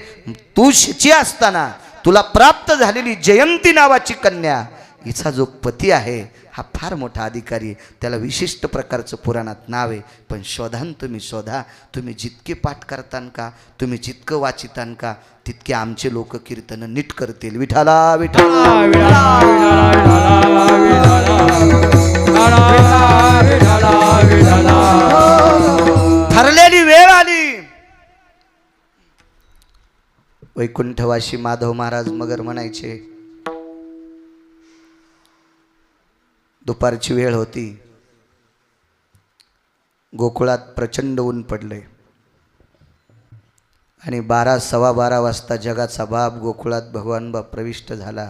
तू शिची असताना तुला प्राप्त झालेली जयंती नावाची कन्या, हिचा जो पती आहे हा फार मोठा अधिकारी आहे. त्याला विशिष्ट प्रकारचं पुराणात नाव आहे. पण शोधान तुम्ही शोधा. तुम्ही जितके पाठ करतान का, तुम्ही जितकं वाचितान का, तितके आमचे लोक कीर्तन नीट करतील. विठाला विठाला ठरलेली वेळ आली. वैकुंठवासी माधव महाराज मगर म्हणायचे, दुपारची वेळ होती, गोकुळात प्रचंड ऊन पडले आणि 12-12:15 वाजता जगाचा बाप गोकुळात भगवान बाप प्रविष्ट झाला.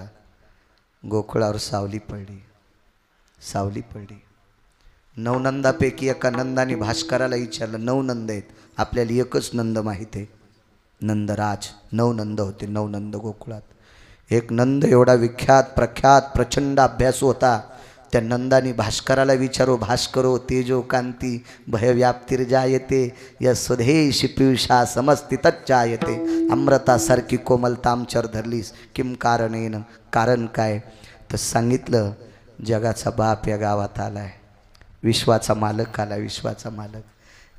गोकुळावर सावली पडली, सावली पडली. 9 नंदापैकी एका नंदाने भास्कराला विचारलं, 9 नंद आहेत, आपल्याला एकच नंद माहीत आहे, नंदराज. 9 नंद होते, 9 नंद गोकुळात. एक नंद एवढा विख्यात प्रख्यात प्रचंड अभ्यासू होता. त्या नंदानी भास्कराला विचारो, भास्करो तेजो कांती भयव्याप्तिर्जायते यशोधेश पियुषा समस्तितच्चायते. अमृतासारखी कोमलतामचर धरलीस, किम कारणेन, कारण काय? तर सांगितलं, जगाचा बाप या गावात आलाय, विश्वाचा मालक आला, विश्वाचा मालक.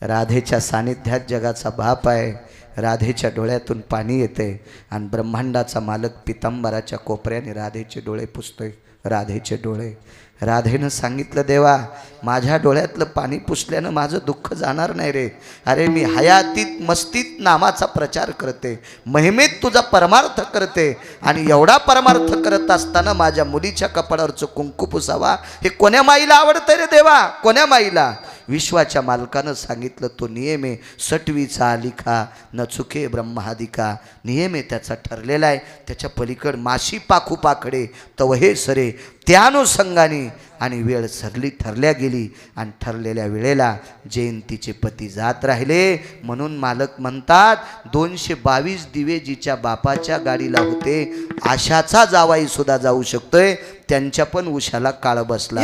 राधेच्या सानिध्यात जगाचा बाप आहे. राधेच्या डोळ्यातून पाणी येते आणि ब्रह्मांडाचा मालक पितांबराच्या कोपऱ्याने राधेचे डोळे पुसतोय. राधेचे डोळे. राधेनं सांगितलं, देवा, माझ्या डोळ्यातलं पाणी पुसल्यानं माझं दुःख जाणार नाही रे. अरे मी हयातीत मस्तीत नामाचा प्रचार करते, महिमेत तुझा परमार्थ करते, आणि एवढा परमार्थ करत असताना माझ्या मुलीच्या कपाळावरचं कुंकू पुसावा हे कोण्या माईला आवडतं रे देवा, कोण्या माईला? विश्वाच्या मालकानं सांगितलं, तो नियम आहे, सटवीचा लिखा न चुके ब्रह्मादिका. नियम आहे त्याचा ठरलेला आहे, त्याच्या पलीकड माशी पाखू पाखडे तवहे सरे. त्या अनुषंगाने आणि वेळ ठरल्या गेली आणि ठरलेल्या वेळेला जयंतीचे पती जात राहिले. म्हणून मालक म्हणतात, 222 दिवे जिच्या बापाच्या गाडीला होते, आशाचा जावाई सुद्धा जाऊ शकतोय. त्यांच्या पण उशाला काळ बसला.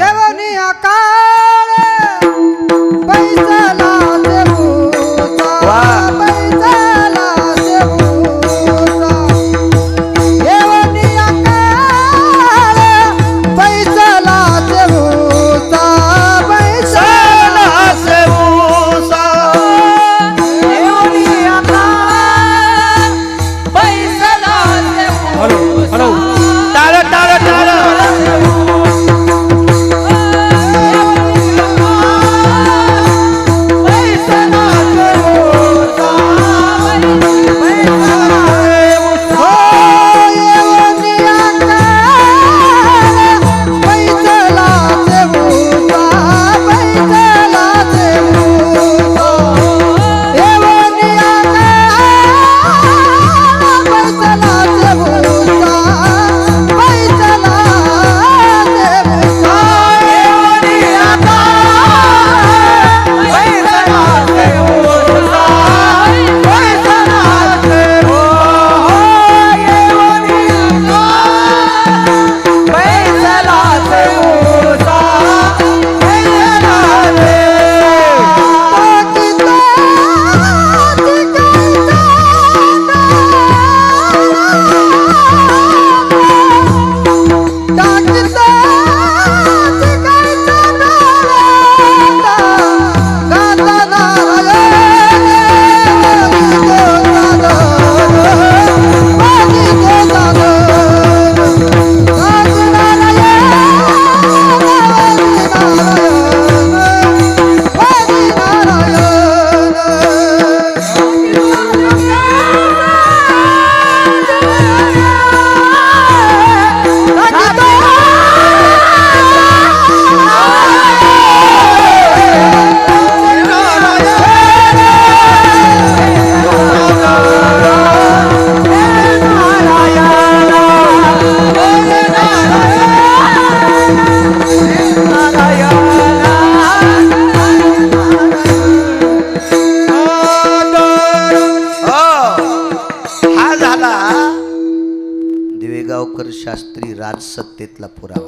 हाच सत्तेतला पुरावा.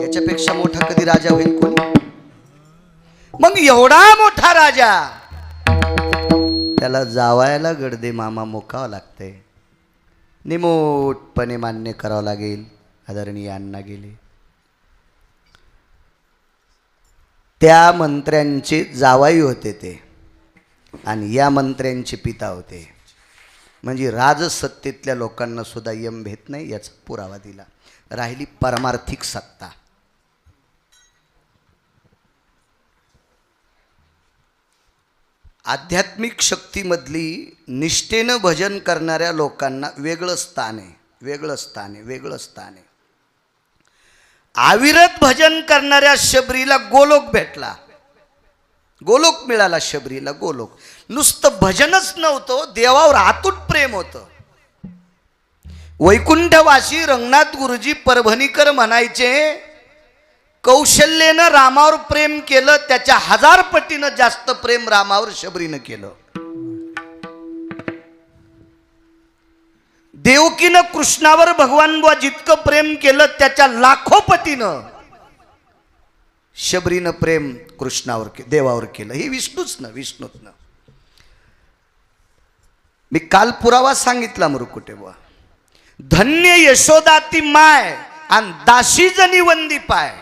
याच्यापेक्षा मोठा कधी राजा होईल कोणी? मग एवढा मोठा राजा, त्याला जावायला गडदे मामा मोकावं लागतंय. निमूटपणे मान्य करावं लागेल. आदरणीय अण्णा गेले, त्या मंत्र्यांचे जावाई होते ते, आणि या मंत्र्यांचे पिता होते. म्हणजे राजसत्तेतल्या लोकांना सुद्धा यम भेट नाही याचा पुरावा दिला. राहिली परमार्थिक सत्ता. आध्यात्मिक शक्तीमधली निष्ठेनं भजन करणाऱ्या लोकांना वेगळं स्थान आहे, वेगळं स्थान आहे, वेगळं स्थान आहे. अविरत भजन करणाऱ्या शबरीला गोलोक भेटला, गोलोक मिळाला शबरीला, गोलोक. नुसतं भजनच नव्हतं, देवावर अतूट प्रेम होतं. वैकुंठवासी रंगनाथ गुरुजी परभणीकर म्हणायचे, कौशल्यानं रामावर प्रेम केलं त्याच्या 1000 पटीनं जास्त प्रेम रामावर शबरीनं केलं. देवकीनं कृष्णावर भगवान बुवा जितकं प्रेम केलं त्याच्या लाखो पटीनं शबरीनं प्रेम कृष्णावर देवावर केलं. हे विष्णूतनं. मी काल पुरावा सांगितला मुरकुटे बुवा. धन्य यशोदा ती माय आणि दाशी जनी वंदी पाय.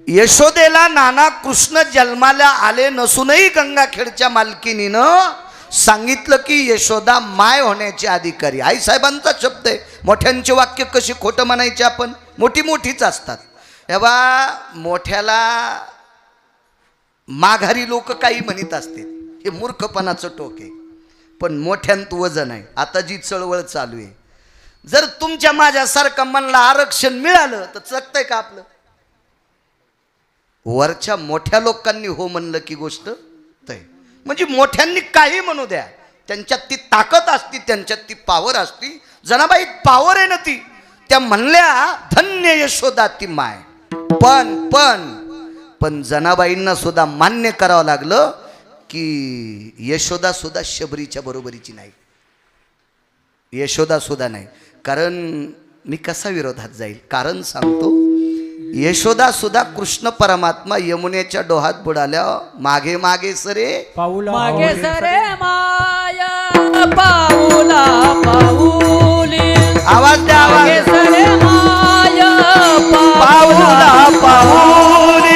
यशोदेला नाना कृष्ण जन्माला आले नसूनही गंगाखेडच्या मालकिनीनं सांगितलं की यशोदा माय होण्याची अधिकारी. आईसाहेबांचा शब्द आहे. मोठ्यांचे वाक्य कशी खोटं म्हणायचे आपण? मोठीच असतात. एव्हा मोठ्याला माघारी लोक काही म्हणत असतात, हे मूर्खपणाचं टोक आहे. पण मोठ्यांत वजन आहे. आता जी चळवळ चालू आहे, जर तुमच्या माझ्यासारखं म्हणला आरक्षण मिळालं तर चकतंय का आपलं? वरच्या मोठ्या लोकांनी हो म्हणलं की गोष्ट तय. म्हणजे मोठ्यांनी काही म्हणू द्या, त्यांच्यात ती ताकद असती, त्यांच्यात ती पावर असती. जनाबाई पावर आहे ना ती. त्या म्हणल्या धन्य यशोदा ती माय. पण जनाबाईंना सुद्धा मान्य करावं लागलं की यशोदा सुद्धा शबरीच्या बरोबरीची नाही. यशोदा सुद्धा नाही. कारण मी कसा विरोधात जाईल? कारण सांगतो. यशोदा सुद्धा कृष्ण परमात्मा यमुनेच्या डोहात बुडाल्या मागे मागे सरे मागे सरे माया पाऊला पाऊली. आवाज द्या, आवाज. मागे सरे माया पाऊला पाऊली.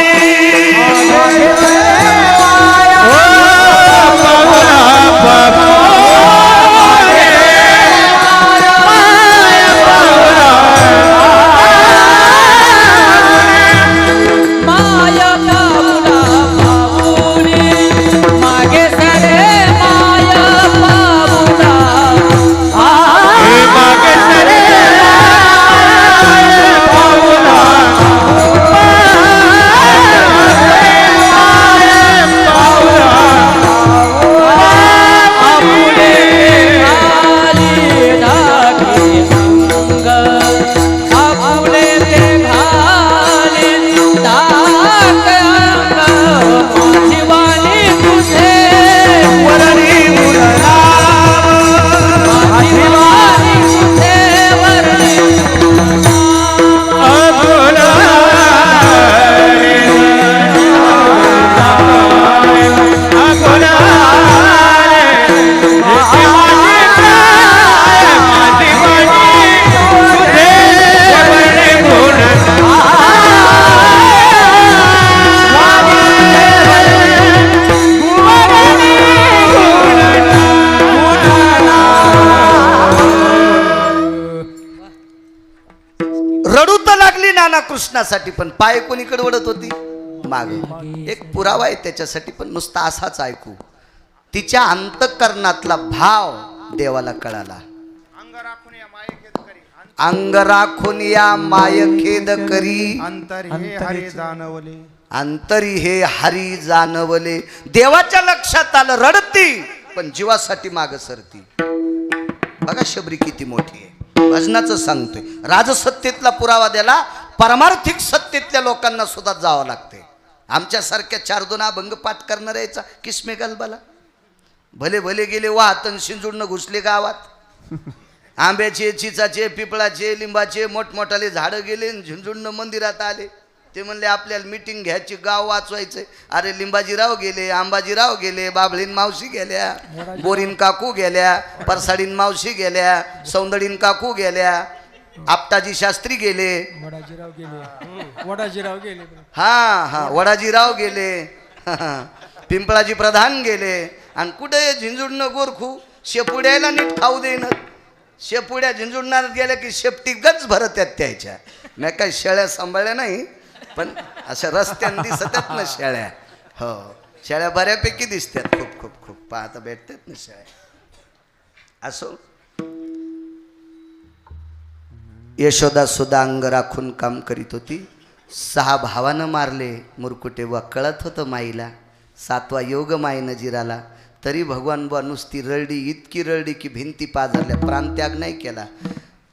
कृष्णासाठी, पण पाय कोणीकडे वळत होती? माग. एक पुरावा आहे त्याच्यासाठी, पण नुसता असाच ऐकू. तिच्या अंतःकरणातला भाव देवाला कळाला. अंग राखून या माय खेद करी, अंतरी हे हरी जाणवले. देवाच्या लक्षात आलं, रडती पण जीवासाठी माग सरती. बघा शबरी किती मोठी आहे. भजनाचं सांगतोय. राजसत्तेतला पुरावा द्याला परमार्थिक सत्तेतल्या लोकांना सुद्धा जावं लागते. आमच्यासारख्या 4-2 अभंग पाठ करणाऱ्याचा किसमे गलबाला भले भले गेले वाहतन शिंजूडनं घुसले गावात. आंब्याचे, चिचाचे, पिपळाचे, लिंबाचे मोठमोठाले झाडं गेले आणि झुंझुंड मंदिरात आले. ते म्हणले आपल्याला मीटिंग घ्यायची, गाव वाचवायचंय. अरे लिंबाजीराव गेले, आंबाजीराव गेले, बाबळीन मावशी गेल्या, बोरीन काकू गेल्या, परसाडीन मावशी गेल्या, सौंदडीन काकू गेल्या, आपटाजी शास्त्री गेले, वडाजीराव गेले हा वडाजीराव गेले, पिंपळाजी प्रधान गेले. आणि कुठे झिंजुडनं गोरखू शेपुड्याला नीट खाऊ देईन. शेपुड्या झिंजुडणार गेल्या की शेपटी गच भरत आहेत त्याच्या. मी काही शेळ्या सांभाळल्या नाही, पण अशा रस्त्याने दिसतात ना शेळ्या. हो, शेळ्या बऱ्यापैकी दिसतात. खूप खूप खूप पाहता भेटतात ना शेळ्या. असो, यशोदा सुद्धा अंग राखून काम करीत होती. 6 भावानं मारले मुरकुटे व कळत होतं माईला. 7वा योग माईनं जिराला. तरी भगवान बुवा नुसती रडली, इतकी रडली की भिंती पाझरल्या. प्राणत्याग नाही केला.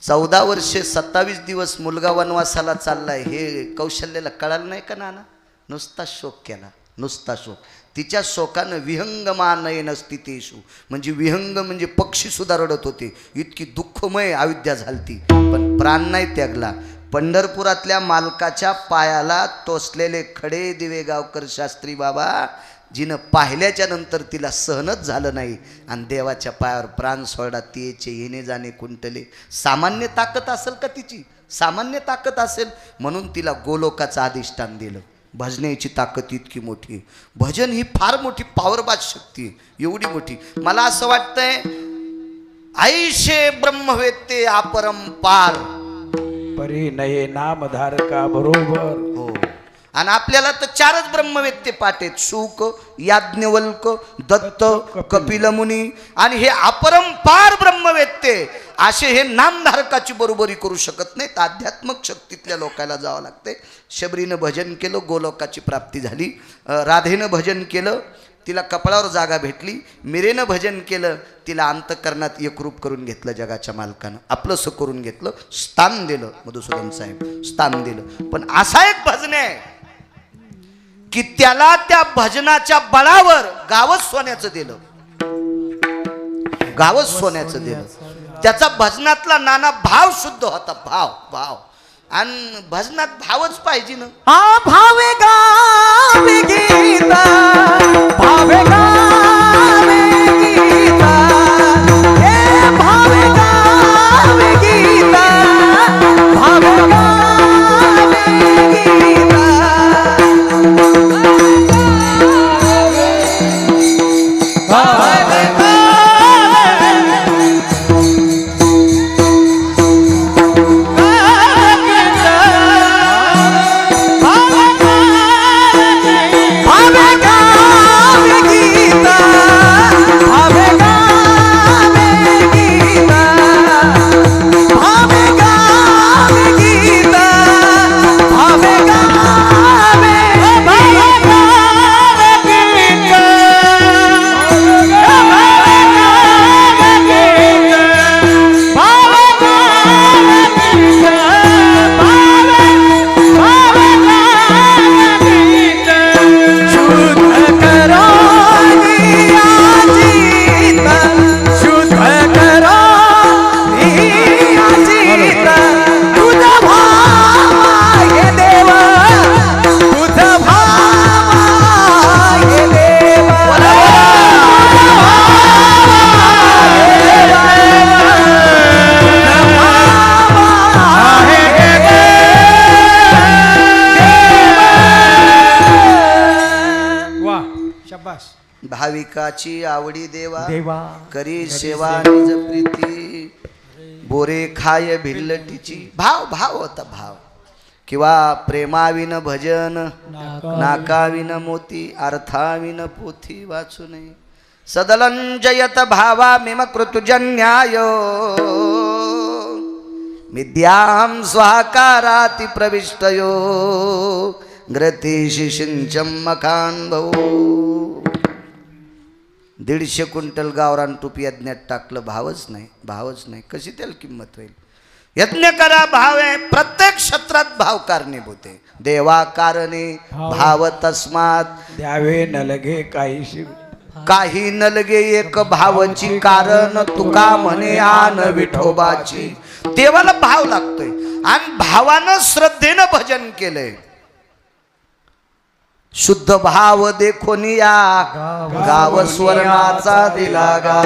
14 वर्षे 27 दिवस मुलगा वनवासाला चाललाय हे कौशल्याला कळालं नाही का नाना? नुसता शोक केला, नुसता शोक. तिच्या शोकानं विहंगमानयन स्थितेषु, म्हणजे विहंग म्हणजे पक्षी सुद्धा रडत होते. इतकी दुःखमय अविद्या झालती, पण प्राण नाही त्यागला. पंढरपुरातल्या मालकाच्या पायाला टोचलेले खडे दिवे गावकर शास्त्री बाबा जिनं पाहिल्याच्या नंतर तिला सहनच झालं नाही आणि देवाच्या पायावर प्राण सोडा. तिचे येणे जाणे कुंटले. सामान्य ताकद असेल का तिची? सामान्य ताकद असेल म्हणून तिला गोलोकाचं अधिष्ठान दिलं. भजनेची ताकद इतकी मोठी. भजन ही फार मोठी पॉवरबाज शक्ती, एवढी मोठी. मला असं वाटतंय आईशे ब्रह्मवेत्ते अपरंपार परी नये नामधारका बरोबर. हो, आणि आपल्याला तर 4च ब्रह्मवेत्ते पाठ आहेत. शुक, याज्ञवल्क, दत्त, कपिल मुनी. आणि हे अपरंपार ब्रह्मवेत्ते असे हे नामधारकाची बरोबरी करू शकत नाहीत. आध्यात्मिक शक्तीतल्या लोकांना जावं लागते. शबरीनं भजन केलं, गोलोकाची प्राप्ती झाली. राधेनं भजन केलं, तिला कपाळावर जागा भेटली. मीरेनं भजन केलं, तिला अंतःकरणात एकरूप करून घेतलं. जगाच्या मालकानं आपलंसं करून घेतलं, स्थान दिलं. मधुसूदन साहेब स्थान दिलं. पण असा एक भजन आहे की त्याला त्या भजनाच्या बळावर गावच सोन्याचं दिलं. गावच सोन्याचं दिलं. त्याचा भजनातला नाना भाव शुद्ध होता. भाव भाव आणि भजनात भावच पाहिजे ना. भावे गावे गीता, भावे गावे गीता, हे भावे गावे गीता, भावे गावे गीता. भाविकाची आवडी देवा, देवा करी सेवा निज प्रीती. बोरे खाय भिल्लटीची. भाव भाव होता भाव. किंवा प्रेमाविन भजन, नाकाविन मोती, अर्थाविन पोथी वाचू नये. सदलंजयत भावा मिम कृतजन्याय, विद्यां स्वाकाराति प्रविष्टयो, ग्रतीशी सिंचम मकान भाऊ. 150 क्विंटल गावरान तूप यज्ञात टाकलं, भावच नाही, भावच नाही. कशी त्याला किंमत होईल? यज्ञ करा, भाव आहे. प्रत्येक क्षेत्रात भाव कारणीभूत आहे. देवा कारणे भाव तस्मात द्यावे न लगे काहीशी. काही नलगे एक भावची कारण तुका म्हणे आन विठोबाची. देवाला भाव लागतोय आणि भावानं श्रद्धेनं भजन केलंय. शुद्ध भाव देखून या गाव स्वर्णाचा दिला गा.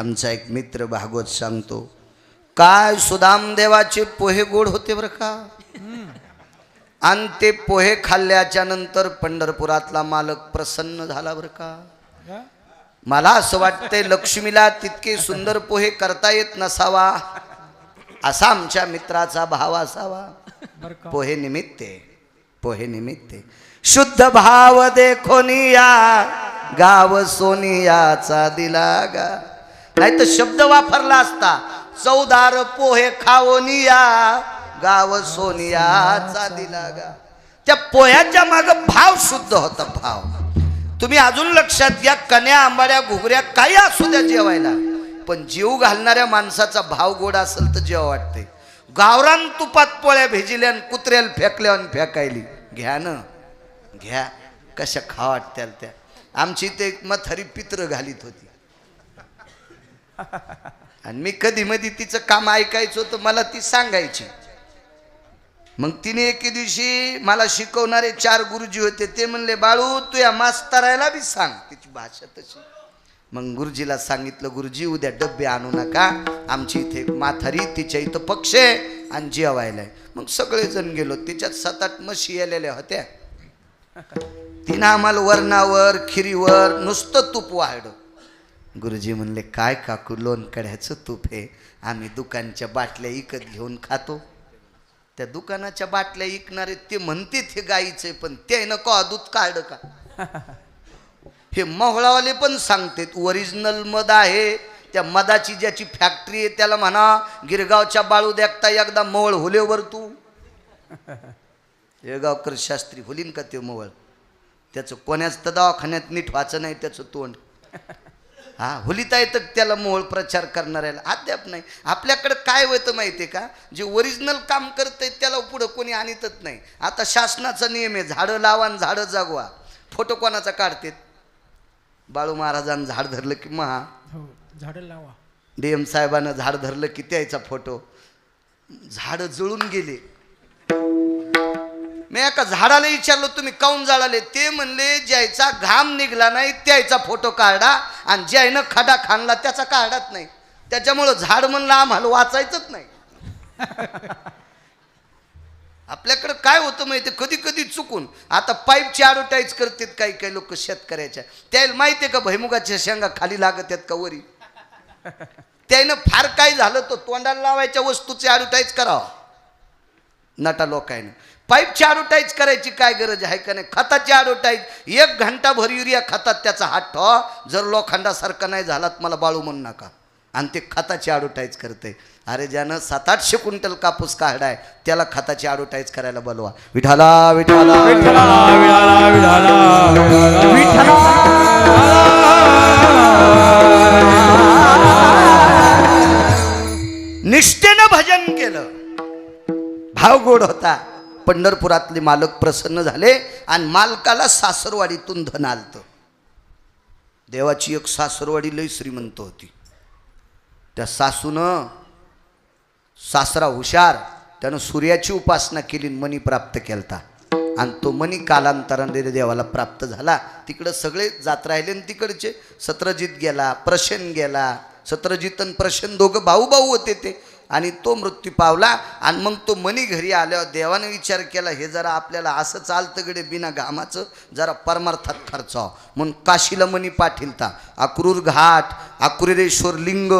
आमचा एक मित्र भागवत सांगतो, काय सुदाम देवाचे पोहे गोड होते बरं का. आणि ते पोहे खाल्ल्याच्या नंतर पंढरपुरातला मालक प्रसन्न झाला बरं का. मला असं वाटतंय लक्ष्मीला तितके सुंदर पोहे करता येत नसावा असा आमच्या मित्राचा भाव असावा. पोहे निमित्ते, पोहे निमित्ते. शुद्ध भाव देखोनिया गाव सोनियाचा दिला गा. नाही तर शब्द वापरला असता, चौदार पोहे खाओनिया गाव सोनियाचा दिला गा. त्या पोह्याच्या माग भाव शुद्ध होता, भाव. तुम्ही अजून लक्षात घ्या, कन्या आंबाड्या घुगऱ्या काही असू द्या जेवायला, पण जीव घालणाऱ्या माणसाचा भाव गोड असेल तर जेव वाटते. गावरान तुपात पोळ्या भेजिल्या आणि कुत्र्याला फेकल्या आणि फेकायली, घ्या न घ्या, कशा खा वाटत्याल त्या. आमची इथे एक म्हातारी पित्र घालीत होती आणि मी कधी मधी तिचं काम ऐकायचो तर मला ती सांगायची. मग तिने एके दिवशी मला शिकवणारे 4 गुरुजी होते, ते म्हणले बाळू तू या मास्तरायला बी सांग, तिची भाषा तशी. मग गुरुजीला सांगितलं, गुरुजी उद्या डब्बे आणू नका, आमची इथे एक म्हातारी, तिच्या इथं पक्ष आहे आणि जेवायला आहे. मग सगळेजण गेलो, तिच्यात 7-8 म्हशी आलेल्या होत्या. तिनं आम्हाला वरणावर खिरीवर नुसतं तूप वाढलं. गुरुजी म्हणले, काय काकू लोणकड्याचं तूप आहे, आम्ही दुकानच्या बाटल्या विकत घेऊन खातो. त्या दुकानाच्या बाटल्या विकणारे ते म्हणते हे गाईचे, पण ते नको दूध काढलं का. हे मोहळावाले पण सांगतेत ओरिजिनल मध आहे, त्या मधाची ज्याची फॅक्टरी आहे त्याला म्हणा गिरगावच्या बाळू देखता एकदा मोहळ हुलेवर तू. येळगावकर शास्त्री होलीन का ते मोहळ, त्याचं कोण्याच तर दवाखान्यात नीट वाचं नाही त्याचं तोंड. हा हुलिता येतं त्याला मोहळ प्रचार करणाऱ्याला अद्याप नाही. आपल्याकडे काय होतं माहिती आहे का, जे ओरिजिनल काम करतंय त्याला पुढं कोणी आणतच नाही. आता शासनाचा नियम आहे, झाडं लावा आणि झाडं जगवा. फोटो कोणाचा काढतेत, बाळू महाराजांनी झाड धरलं की महा झाडं लावा, DM साहेबानं झाड धरलं की त्याचा फोटो. झाडं जळून गेले. मी एका झाडाला विचारलो तुम्ही काऊन जाळाले, ते म्हणले ज्याचा घाम निघला नाही त्याचा फोटो काढा आणि ज्यानं खडा खाणला त्याचा काढाच नाही. त्याच्यामुळं झाड म्हणलं आम्हाला वाचायचंच नाही. आपल्याकडं काय होतं माहिती, कधी कधी चुकून आता पाईपची ॲडव्हर्टाईज करतात काही काही लोक शेतकऱ्याच्या. त्याला माहिती आहे का भैमुगाच्या शेंगा खाली लागत आहेत का वरी. त्यानं फार काय झालं तो तोंडाला लावायच्या वस्तूची ॲडव्हर्टाईज करावं नटा लोकांनी. पाईपची ॲडव्हर्टाईज करायची काय गरज आहे का नाही. खताची ॲडव्हर्टाईज, 1 घंटा भर युरिया खतात त्याचा हात ठेवा, जर लोखंडासारखा नाही झालात मला बाळू म्हणू नका. आणि ते खताची ॲडव्हर्टाईज करते. अरे ज्यानं 700-800 क्विंटल कापूस काढाय त्याला खताची ॲडव्हर्टाईज करायला बोलवा. विठाला विठाला विठाला निष्ठेनं भजन केलं, भाव गोड होता. पंढरपुरातले मालक प्रसन्न झाले आणि मालकाला सासरवाडीतून धन आलतं. देवाची एक सासरवाडी लई श्रीमंत होती. त्या सासूनं, सासरा हुशार, त्यानं सूर्याची उपासना केली, मनी प्राप्त केलता. आणि तो मनी कालांतराने देवाला प्राप्त झाला. तिकडं सगळे जात राहिले आणि तिकडचे सत्रजित गेला, प्रशन गेला. सत्रजित आणि प्रशन दोघं भाऊ भाऊ होते ते. आणि तो मृत्यू पावला. आणि मग तो मनी घरी आल्यावर देवाने विचार केला, हे जरा आपल्याला असं चालतं गडे बिना घामाचं, जरा परमार्थात खर्चाव म्हणून काशीला मनी पाठिलता. अक्रूर घाट, अक्रूरेश्वर लिंग,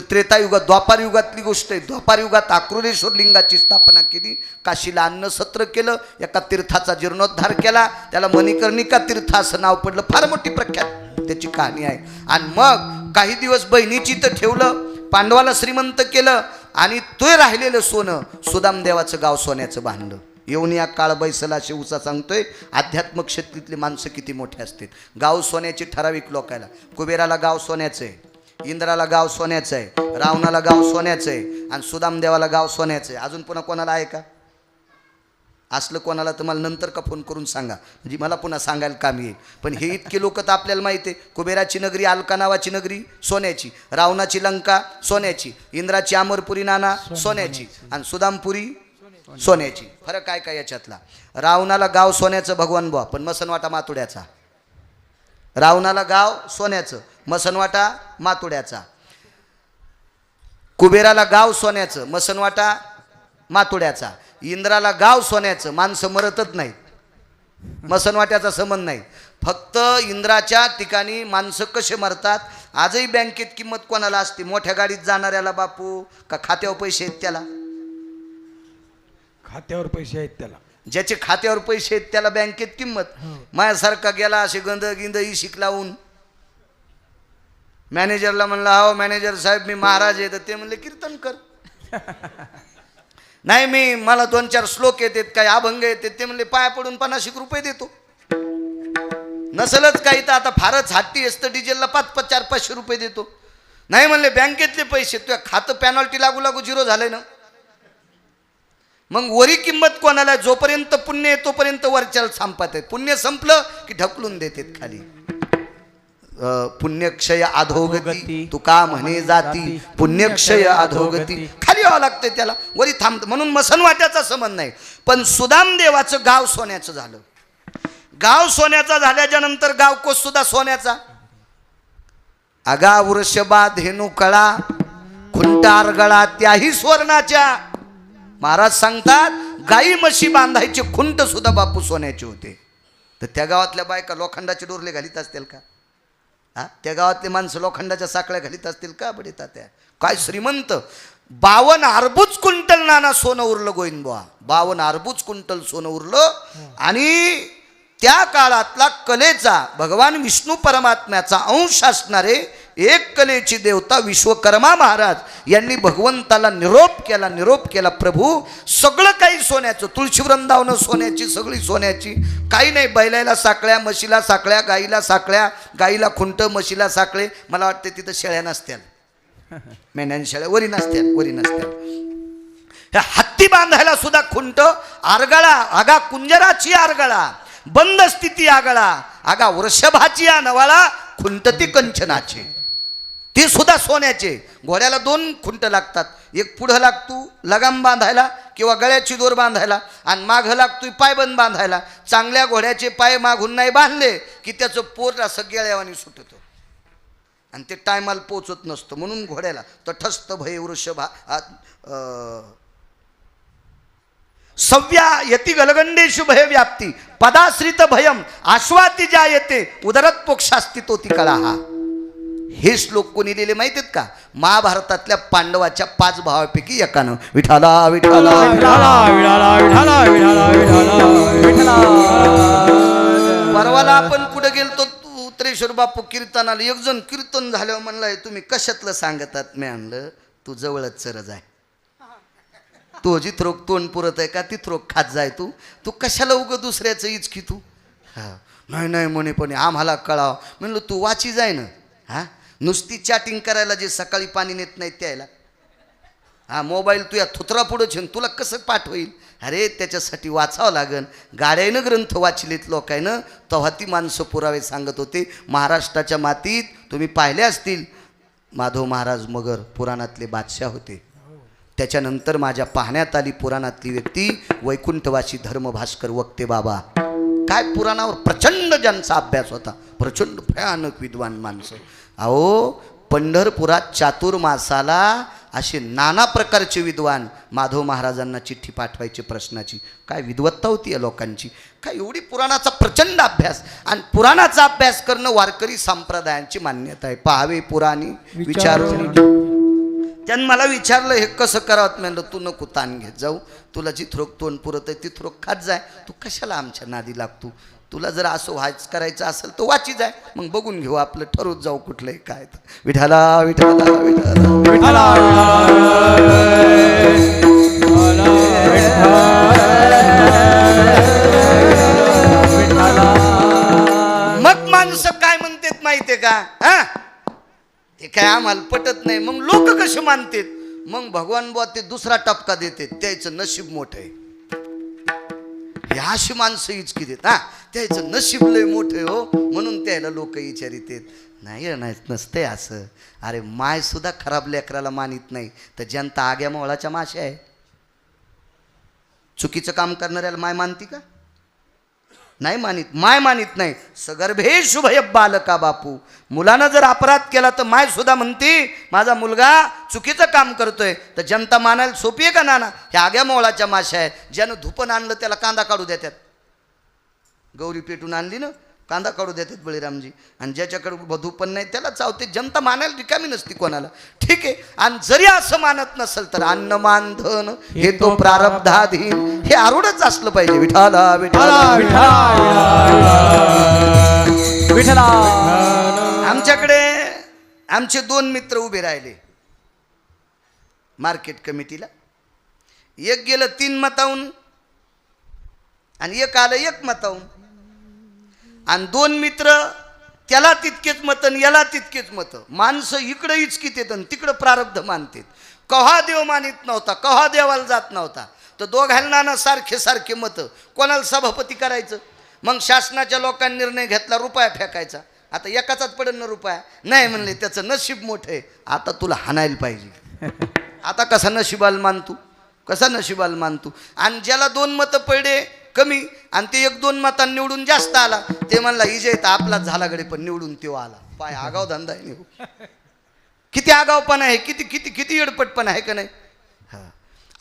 त्रेतायुगात द्वापार युगातली गोष्ट आहे. द्वापार युगात अक्रूरेश्वर लिंगाची स्थापना केली. काशीला अन्न सत्र केलं. एका तीर्थाचा जीर्णोद्धार केला. त्याला मणिकर्णिका तीर्थ असं नाव पडलं. फार मोठी प्रख्यात त्याची कहाणी आहे. आणि मग काही दिवस बहिणीची तर ठेवलं, पांडवाला श्रीमंत केलं. आणि तो राहिलेलं सोनं सुदामदेवाचं गाव सोन्याचं बांधलं. येऊन या काळ बैसला असे उसा सांगतोय. अध्यात्म क्षेत्रातली माणसं किती मोठे असतात. गाव सोन्याची ठराविक लोकायला. कुबेराला गाव सोन्याचं आहे, इंद्राला गाव सोन्याचं आहे, रावणाला गाव सोन्याचं आहे आणि सुदामदेवाला गाव सोन्याचं आहे. अजून पुन्हा कोणाला आहे का? असलं कोणाला तर मला नंतर का फोन करून सांगा, म्हणजे मला पुन्हा सांगायला काम येईल. पण हे इतके लोक तर आपल्याला माहिती आहे. कुबेराची नगरी अलका नावाची नगरी सोन्याची, रावणाची लंका सोन्याची, इंद्राची अमरपुरी नाना सोन्याची, आणि सुदामपुरी सोन्याची. फरक काय काय याच्यातला? रावणाला गाव सोन्याचं भगवान बुवा, पण मसनवाटा मातुड्याचा. रावणाला गाव सोन्याचं, मसनवाटा मातुड्याचा. कुबेराला गाव सोन्याचं, मसनवाटा मातुड्याचा. इंद्राला गाव सोन्याचं, माणसं मरतच नाहीत, मसनवाट्याचा संबंध नाही. फक्त इंद्राच्या ठिकाणी माणसं कसे मरतात. आजही बँकेत किंमत कोणाला असते? मोठ्या गाडीत जाणाऱ्याला बापू, का खात्यावर पैसे आहेत त्याला? खात्यावर पैसे आहेत त्याला. ज्याचे खात्यावर पैसे आहेत त्याला बँकेत किंमत. माझ्यासारखा गेला असे गंध गिंद इशिक लावून मॅनेजरला म्हणला, हो मॅनेजर साहेब मी महाराज आहे. तर ते म्हणले कीर्तन कर. नाही मी मला 2-4 श्लोक येतात, काही अभंग येतात. ते म्हणले पाया पडून 50 रुपये देतो. नसलच काही तर आता फारच हट्टी असतं, डिझेलला 4-5 रुपये देतो. नाही म्हणले बँकेतले पैसे, तुझ्या खातं पेनॉल्टी लागू लागू 0 झालंय ना. मग वरी किंमत कोणाला? जोपर्यंत पुण्य आहे तोपर्यंत वरच्याला संपत आहे. पुण्य संपलं की ढकलून देतात खाली. पुण्यक्षय अधोगती तुका म्हणे जाती, पुण्यक्षय अधोगती. खाली यावं लागतंय त्याला, वरी थांबत. म्हणून मसनवाट्याचा संबंध नाही. पण सुदाम देवाचं गाव सोन्याचं झालं. गाव सोन्याचा झाल्याच्या नंतर गावकोस सुद्धा सोन्याचा. आगा वृषभा धेनू कळा, खुंटार गळा त्याही स्वर्णाच्या. महाराज सांगतात गाई म्हशी बांधायचे खुंट सुद्धा बापू सोन्याचे होते. तर त्या गावातल्या बायका लोखंडाचे डोरले घालीत असतील का? हा, त्या गावातले माणसं लोखंडाच्या साखळ्या घालीत असतील का? बडे तात्या काय श्रीमंत. 52 अरबूज क्विंटल नाना सोनं उरलं गोविंदबुवा. 52 अरबूज क्विंटल सोनं उरलं. आणि त्या काळातला कलेचा भगवान विष्णू परमात्म्याचा अंश असणारे एक कलेची देवता विश्वकर्मा महाराज यांनी भगवंताला निरोप केला. प्रभू सगळं काही सोन्याचं, तुळशी वृंदावन सोन्याची, सगळी सोन्याची. काही नाही, बैलाला साखळ्या, म्हशीला साखळ्या, गाईला साखळ्या, गाईला खुंट, म्हशीला साखळे. मला वाटते तिथं शेळ्या नसत्याल, मेंढ्यान शेळ्या वरी नसत्याल. ह्या हत्ती बांधायला सुद्धा खुंट, आरगळा, आगा कुंजराची आरगळा, बंद स्थिती आगळा, आगा वृषभाची नवाळा, खुंटती कंचनाचे. ते सुद्धा सोन्याचे. घोड्याला 2 खुंट लागतात. एक पुढं लागतो लगाम बांधायला किंवा गळ्याची दोर बांधायला, आणि मागं लागतोय पायबंद बांधायला. चांगल्या घोड्याचे पाय मागून नाही बांधले की त्याचं पोट असं गेळ्यावानी सुटतं आणि ते टायमाला पोचत नसतं. म्हणून घोड्याला तटस्थ भय वृषभा सव्या यती गलगंडेशु भय व्याप्ती पदाश्रित भयम आश्वाती जायते उदरत पोक्षास्ती तोती कळा. हा हे श्लोक कोणी लिहिले माहिती आहेत का? महाभारतातल्या पांडवाच्या 5 भावापैकी एकानं. विठाला विठाला परवाला आपण कुठे गेलतो उत्तरेश्वर बापू कीर्तनाला. एक जण कीर्तन झाल्यावर म्हणलाय तुम्ही कशातलं सांगतात? मी आणलं तू जवळच चरज आहे, तो जिथ रोग तोंड पुरत आहे का तिथ रोग खात जाय. तू कशाला उग दुसऱ्याचं इचकी तू? हा नाही म्हणे, पण आम्हाला कळाव. म्हणलं तू वाची जाय ना. हा नुसती चॅटिंग करायला जे सकाळी पाणी नेत नाहीत त्याला, हा मोबाईल तुझ्या थुत्रा पुढं छेन तुला कसं पाठ होईल? अरे त्याच्यासाठी वाचावं लागन. गाड्यानं ग्रंथ वाचलेत लोकांनं, तेव्हा ती माणसं पुरावे सांगत होते. महाराष्ट्राच्या मातीत तुम्ही पाहिले असतील माधव महाराज मगर पुराणातले बादशाह होते. त्याच्यानंतर माझ्या पाहण्यात आली पुराणातली व्यक्ती वैकुंठवासी धर्मभास्कर वक्ते बाबा. काय पुराणावर प्रचंड ज्यांचा अभ्यास होता, प्रचंड भयानक विद्वान माणसं. अहो पंढरपुरात चातुर्मासाला असे नाना प्रकारचे विद्वान माधव महाराजांना चिठ्ठी पाठवायची प्रश्नाची. काय विद्वत्ता होती या लोकांची. काय एवढी पुराणाचा प्रचंड अभ्यास. आणि पुराणाचा अभ्यास करणं वारकरी संप्रदायांची मान्यता आहे. पाहावे पुराणी विचारून. त्यानं मला विचारलं हे कसं करावं? म्हणलं तू नको ताण घेत जाऊ, तुला जिथरोग तोंड पुरत आहे तिथरोग खात जाय. तू कशाला आमच्या नादी लागतो? तुला जर असं व्हायच करायचं असेल तर वाची जाय, मग बघून घेऊ आपलं, ठरवत जाऊ कुठलंही काय. विठाला विठाला विठाला मग माणसं काय म्हणतात माहितीये का? हा ते काय आम्हाला पटत नाही. मग लोक कसे मानतात? मग भगवान बुवा ते दुसरा टपका देते, त्याचं नशीब मोठं आहे. हे अशी माणसं इचकी देत हा त्याचं नशीब लय मोठं हो म्हणून त्याला लोक विचारित नाही नसते असं. अरे माय सुद्धा खराब लेकराला मानित नाही तर जनता आग्या मोळाच्या माश्या आहे. चुकीचं काम करणाऱ्याला माय मानती का? नाही मानित. माय मानित नाही. सगर्भे शुभय बालका बापू. मुलानं जर अपराध केला तर माय सुद्धा म्हणते माझा मुलगा चुकीचं काम करतोय तर जनता मानायला सोपी आहे का नाना? ह्या आग्या मोळाच्या माश्या आहे. ज्यानं धुपन आणलं त्याला कांदा काढू देतात. गौरी पेटून आणली ना कांदा काढू देतात बळीरामजी. आणि ज्याच्याकडे धुपन नाही त्याला चावते. जनता मानायला रिकामी नसती कोणाला. ठीक आहे. आणि जरी असं मानत नसेल तर अन्न मान धन हे तो प्रारब्धाधीन हे आरूढच असलं पाहिजे. विठाला विठाला विठला. आमच्याकडे आमचे 2 मित्र उभे राहिले मार्केट कमिटीला. एक गेलं 3 मताहून आणि एक आलं 1 मताहून. आणि 2 मित्र त्याला तितकेच मत आणि याला तितकेच मत. माणसं इकडं इचकीत येत आणि तिकडं प्रारब्ध मानतात. कव्हा देव मानित नव्हता कव्हा देवाला जात नव्हता तर दोघांना सारखे सारखे मत. कोणाला सभापती करायचं? मग शासनाच्या लोकांनी निर्णय घेतला रुपया फेकायचा. आता एकाचाच पडेल ना रुपया. नाही म्हणले त्याचं नशीब मोठं आहे आता तुला हाणायला पाहिजे. आता कसा नशिबाला मानतू कसा नशिबाला मानतू. आणि ज्याला 2 मतं पडले कमी आणि ते 1-2 मतांनी निवडून जास्त आला ते म्हणला इजय तर आपलाच झाला गडे पण निवडून तो आला. पाय आगाव धंदा आहे. किती आगावपणा आहे किती किती किती येडपटपणा आहे का नाही.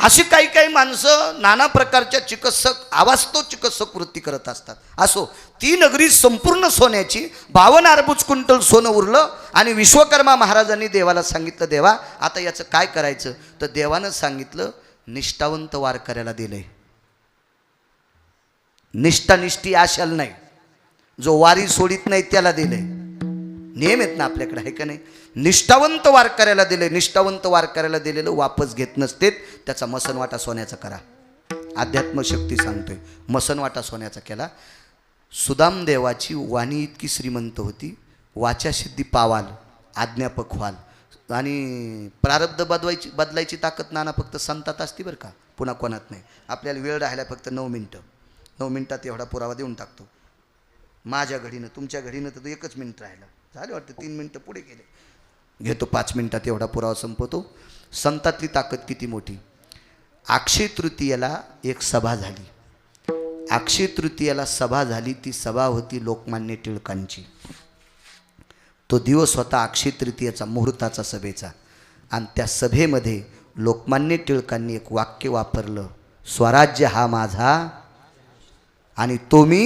अशी काही काही माणसं नाना प्रकारच्या चिकित्सक अवास्तव चिकित्सक वृत्ती करत असतात. असो ती नगरी संपूर्ण सोन्याची 52 अरबुज क्विंटल सोनं उरलं आणि विश्वकर्मा महाराजांनी देवाला सांगितलं देवा आता याचं काय करायचं. तर देवानं सांगितलं निष्ठावंत वारकऱ्याला दिलंय. निष्ठानिष्ठी आशाल नाही. जो वारी सोडित नाही त्याला दिलंय. नियम आहेत ना आपल्याकडे आहे का नाही. निष्ठावंत वारकऱ्याला दिले. निष्ठावंत वारकऱ्याला दिलेलं वापस घेत नसतेत. त्याचा मसनवाटा सोन्याचा करा. अध्यात्मशक्ती सांगतोय. मसनवाटा सोन्याचा केला. सुदाम देवाची वाणी इतकी श्रीमंत होती. वाचासिद्धी पावाल आज्ञापक व्हाल आणि प्रारब्ध बदलायची ताकद नाना फक्त संतात असती बरं का. पुन्हा कोणात नाही. आपल्याला वेळ राहिला फक्त 9 मिनटं. 9 मिनटात एवढा पुरावा देऊन टाकतो. माझ्या घडीनं तुमच्या घडीनं तर 1च मिनिट राहिला. झाले वाटतं 3 मिनटं पुढे गेले. घेतो 5 मिनटात एवढा पुरावा संपवतो. संतातली ताकद किती मोठी. अक्षय तृतीयेला एक सभा झाली. अक्षय तृतीयेला सभा झाली. ती सभा होती लोकमान्य टिळकांची. तो दिवस होता अक्षय तृतीयेचा मुहूर्ताचा सभेचा. आणि त्या सभेमध्ये लोकमान्य टिळकांनी एक वाक्य वापरलं. स्वराज्य हा माझा आणि तो मी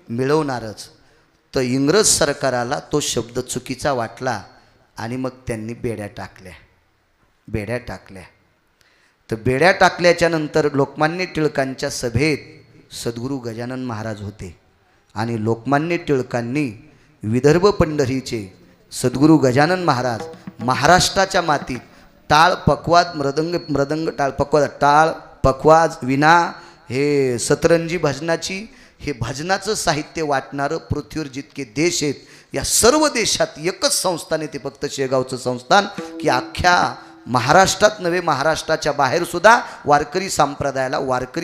मिळवणारच. तर इंग्रज सरकाराला तो शब्द चुकीचा वाटला आणि मग त्यांनी बेड्या टाकल्या. तर बेड्या टाकल्याच्या नंतर लोकमान्य टिळकांच्या सभेत सद्गुरू गजानन महाराज होते. आणि लोकमान्य टिळकांनी विदर्भ पंढरीचे सद्गुरू गजानन महाराज महाराष्ट्राच्या मातीत टाळ पकवाज मृदंग टाळ पकवाज विना हे सतरंजी भजनाची हे भजनाचं साहित्य वाटणारं पृथ्वीवर जितके देश आहेत या सर्व देशात एकच संस्थान आहे. ते फक्त शेगावचं संस्थान की अख्ख्या महाराष्ट्रात नव्हे महाराष्ट्राच्या बाहेर सुद्धा वारकरी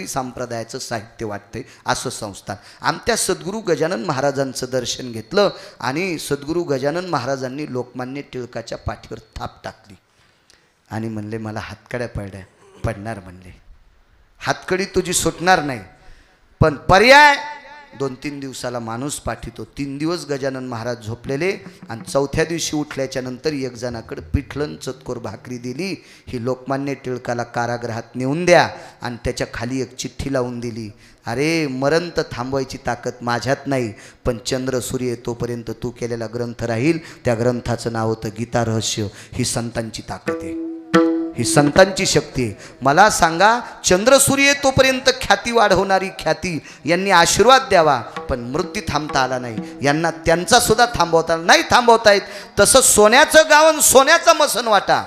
संप्रदायाचं साहित्य वाटतंय असं संस्थान. आमच्या सद्गुरू गजानन महाराजांचं दर्शन घेतलं आणि सद्गुरू गजानन महाराजांनी लोकमान्य टिळकाच्या पाठीवर थाप टाकली आणि म्हणले मला हातकड्या पडणार म्हणले. हातकडी तुझी सुटणार नाही पण पर्याय 2-3 दिवसाला माणूस पाठवतो. 3 दिवस गजानन महाराज झोपलेले आणि 4थ्या दिवशी उठल्याच्या नंतर एक जणाकडे पिठलं चतकोर भाकरी दिली. ही लोकमान्य टिळकाला कारागृहात नेऊन द्या आणि त्याच्या खाली एक चिठ्ठी लावून दिली. अरे मरण तर थांबवायची ताकद माझ्यात नाही पण चंद्र सूर्य तोपर्यंत तू केलेला ग्रंथ राहील. त्या ग्रंथाचं नाव होतं गीता रहस्य. ही संतांची ताकद आहे. ही संतांची शक्ती आहे. मला सांगा चंद्रसूर्य तोपर्यंत ख्याती वाढवणारी ख्याती यांनी आशीर्वाद द्यावा पण मृत्यू थांबता आला नाही. यांना त्यांचा सुद्धा थांबवता येत. तसं सोन्याचं गावन सोन्याचा मसन वाटा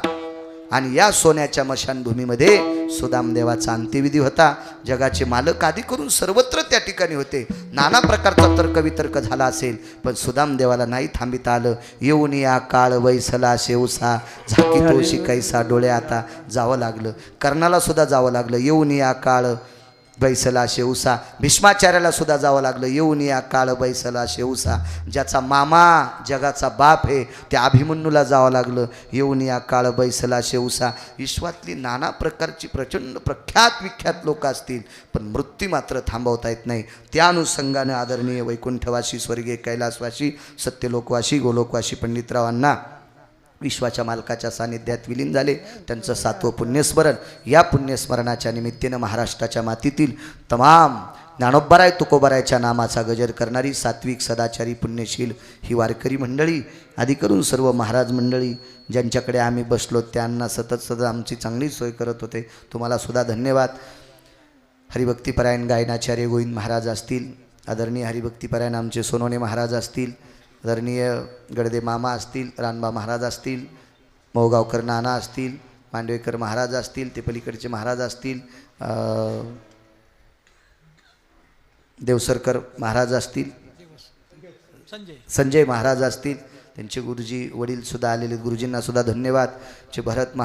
आणि या सोन्याच्या मशानभूमीमध्ये सुदामदेवाचा अंत्यविधी होता. जगाचे मालक आदी करून सर्वत्र त्या ठिकाणी होते. नाना प्रकारचा तर्कवितर्क झाला असेल पण सुदामदेवाला नाही थांबिता आलं. येऊन या काळ वैसला शेवसा झाकी तोशी कैसा डोळे आता जावं लागलं. कर्णाला सुद्धा जावं लागलं. येऊन या काळ बैसला शेवसा. भीष्माचार्याला सुद्धा जावं लागलं. येऊन या काळ बैसला शेवसा. ज्याचा मामा जगाचा बाप आहे त्या अभिमन्यूला जावं लागलं. येऊन या काळ बैसला शेवसा. विश्वातली नाना प्रकारची प्रचंड प्रख्यात विख्यात लोक असतील पण मृत्यू मात्र थांबवता येत नाही. त्या अनुषंगाने आदरणीय वैकुंठवासी स्वर्गीय कैलासवासी सत्यलोकवासी गोलोकवासी पंडितरावांना विश्वाच्या मालकाच्या सानिध्यात विलीन झाले. त्यांचं 7वं पुण्यस्मरण. या पुण्यस्मरणाच्या निमित्तानं महाराष्ट्राच्या मातीतील तमाम ज्ञानोबाराय तुकोबारायच्या नामाचा गजर करणारी सात्विक सदाचारी पुण्यशील ही वारकरी मंडळी, आदी करून सर्व महाराज मंडळी ज्यांच्याकडे आम्ही बसलो त्यांना सतत आमची चांगली सोय करत होते. तुम्हाला सुद्धा धन्यवाद. हरिभक्तीपरायण गायनाचार्य गोविंद महाराज असतील, आदरणीय हरिभक्तीपरायण आमचे सोनवणे महाराज असतील, आदरणीय गडदे मामा असतील, रानबा महाराज असतील, मोहगावकर नाना असतील, मांडवेकर महाराज असतील, ते पलीकडचे महाराज असतील, देवसरकर महाराज असतील, संजय महाराज असतील, त्यांचे गुरुजी वडील सुद्धा आलेले. गुरुजींना सुद्धा धन्यवाद. चे भरत